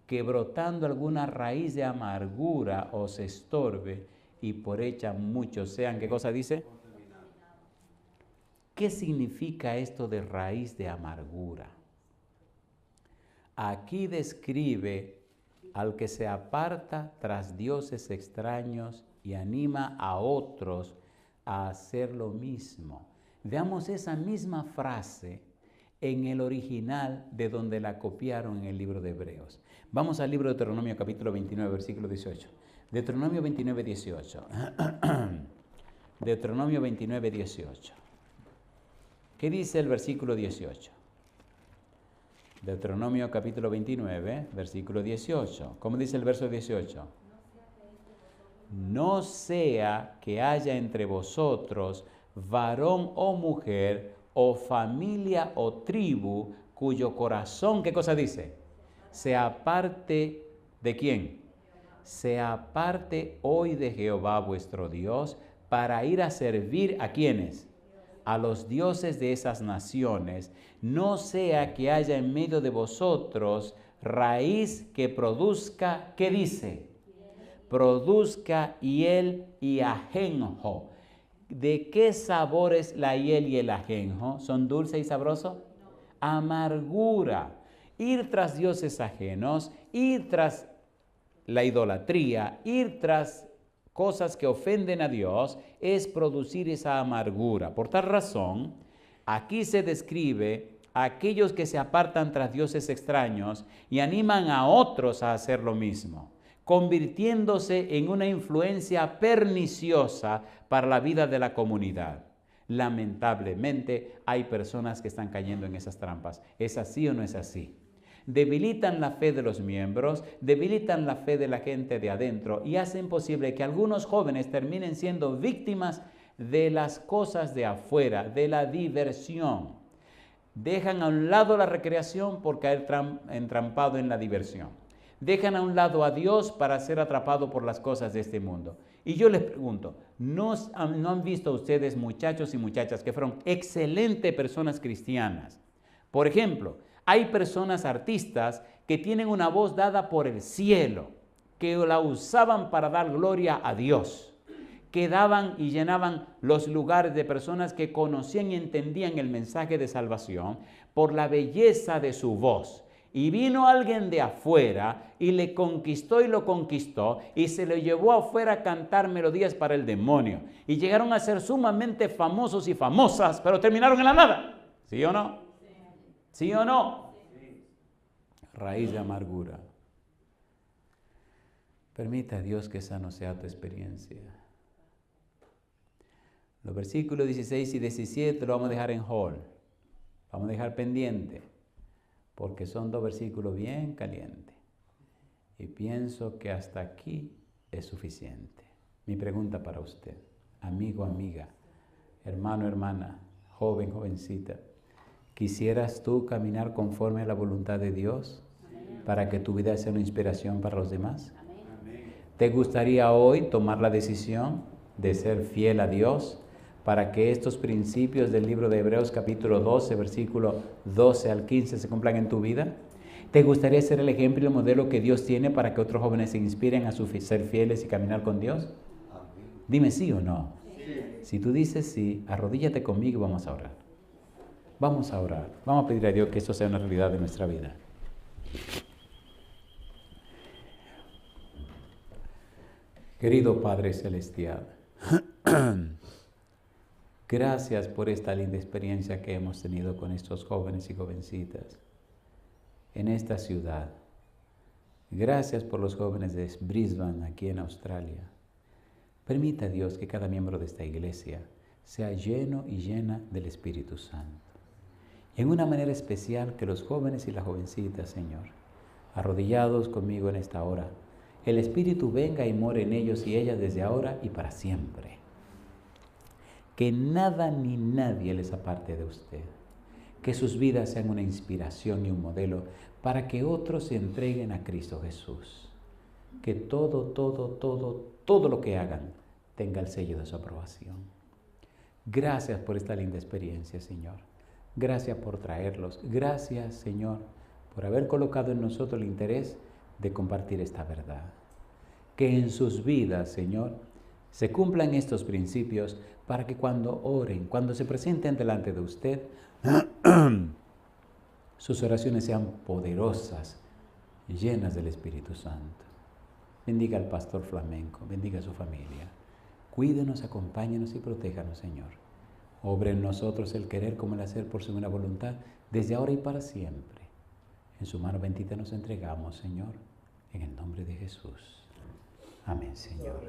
que brotando alguna raíz de amargura os estorbe y por ella muchos sean, ¿qué cosa dice? ¿Qué significa esto de raíz de amargura? Aquí describe al que se aparta tras dioses extraños y anima a otros a hacer lo mismo. Veamos esa misma frase en el original de donde la copiaron en el libro de Hebreos. Vamos al libro de Deuteronomio capítulo 29, versículo 18. Deuteronomio 29, 18. Deuteronomio 29, 18. ¿Qué dice el versículo 18? Deuteronomio capítulo 29, versículo 18. ¿Cómo dice el verso 18? no sea que haya entre vosotros varón o mujer, o familia o tribu, cuyo corazón, ¿qué cosa dice? Se aparte ¿de quién? Se aparte hoy de Jehová vuestro Dios para ir a servir ¿a quiénes? A los dioses de esas naciones, no sea que haya en medio de vosotros raíz que produzca, ¿qué dice? Produzca hiel y ajenjo. ¿De qué sabor es la hiel y el ajenjo? ¿Son dulce y sabroso? Amargura. Ir tras dioses ajenos, ir tras la idolatría, ir tras cosas que ofenden a Dios, es producir esa amargura. Por tal razón, aquí se describe a aquellos que se apartan tras dioses extraños y animan a otros a hacer lo mismo, convirtiéndose en una influencia perniciosa para la vida de la comunidad. Lamentablemente, hay personas que están cayendo en esas trampas. ¿Es así o no es así? Debilitan la fe de los miembros, debilitan la fe de la gente de adentro y hacen posible que algunos jóvenes terminen siendo víctimas de las cosas de afuera, de la diversión. Dejan a un lado la recreación por caer entrampado en la diversión. Dejan a un lado a Dios para ser atrapado por las cosas de este mundo. Y yo les pregunto, ¿no han visto ustedes muchachos y muchachas que fueron excelentes personas cristianas? Por ejemplo, hay personas artistas que tienen una voz dada por el cielo, que la usaban para dar gloria a Dios, que daban y llenaban los lugares de personas que conocían y entendían el mensaje de salvación por la belleza de su voz. Y vino alguien de afuera y le conquistó y lo conquistó y se lo llevó afuera a cantar melodías para el demonio. Y llegaron a ser sumamente famosos y famosas, pero terminaron en la nada. ¿Sí o no? ¿Sí o no? Raíz de amargura. Permita a Dios que esa no sea tu experiencia. Los versículos 16 y 17 lo vamos a dejar en hold. Vamos a dejar pendiente, porque son dos versículos bien calientes. Y pienso que hasta aquí es suficiente. Mi pregunta para usted, amigo, amiga, hermano, hermana, joven, jovencita. ¿Quisieras tú caminar conforme a la voluntad de Dios para que tu vida sea una inspiración para los demás? ¿Te gustaría hoy tomar la decisión de ser fiel a Dios para que estos principios del libro de Hebreos capítulo 12, versículo 12 al 15 se cumplan en tu vida? ¿Te gustaría ser el ejemplo y el modelo que Dios tiene para que otros jóvenes se inspiren a ser fieles y caminar con Dios? Dime sí o no. Si tú dices sí, arrodíllate conmigo y vamos a orar. Vamos a orar. Vamos a pedir a Dios que eso sea una realidad de nuestra vida. Querido Padre Celestial, gracias por esta linda experiencia que hemos tenido con estos jóvenes y jovencitas en esta ciudad. Gracias por los jóvenes de Brisbane, aquí en Australia. Permita, Dios, que cada miembro de esta iglesia sea lleno y llena del Espíritu Santo. En una manera especial que los jóvenes y las jovencitas, Señor, arrodillados conmigo en esta hora, el Espíritu venga y more en ellos y ellas desde ahora y para siempre. Que nada ni nadie les aparte de usted. Que sus vidas sean una inspiración y un modelo para que otros se entreguen a Cristo Jesús. Que todo lo que hagan tenga el sello de su aprobación. Gracias por esta linda experiencia, Señor. Gracias por traerlos. Gracias, Señor, por haber colocado en nosotros el interés de compartir esta verdad. Que en sus vidas, Señor, se cumplan estos principios para que cuando oren, cuando se presenten delante de usted, sus oraciones sean poderosas, llenas del Espíritu Santo. Bendiga al pastor Flamenco, bendiga a su familia. Cuídenos, acompáñenos y protéjanos, Señor. Obre en nosotros el querer como el hacer por su buena voluntad, desde ahora y para siempre. En su mano bendita nos entregamos, Señor, en el nombre de Jesús. Amén, Señor.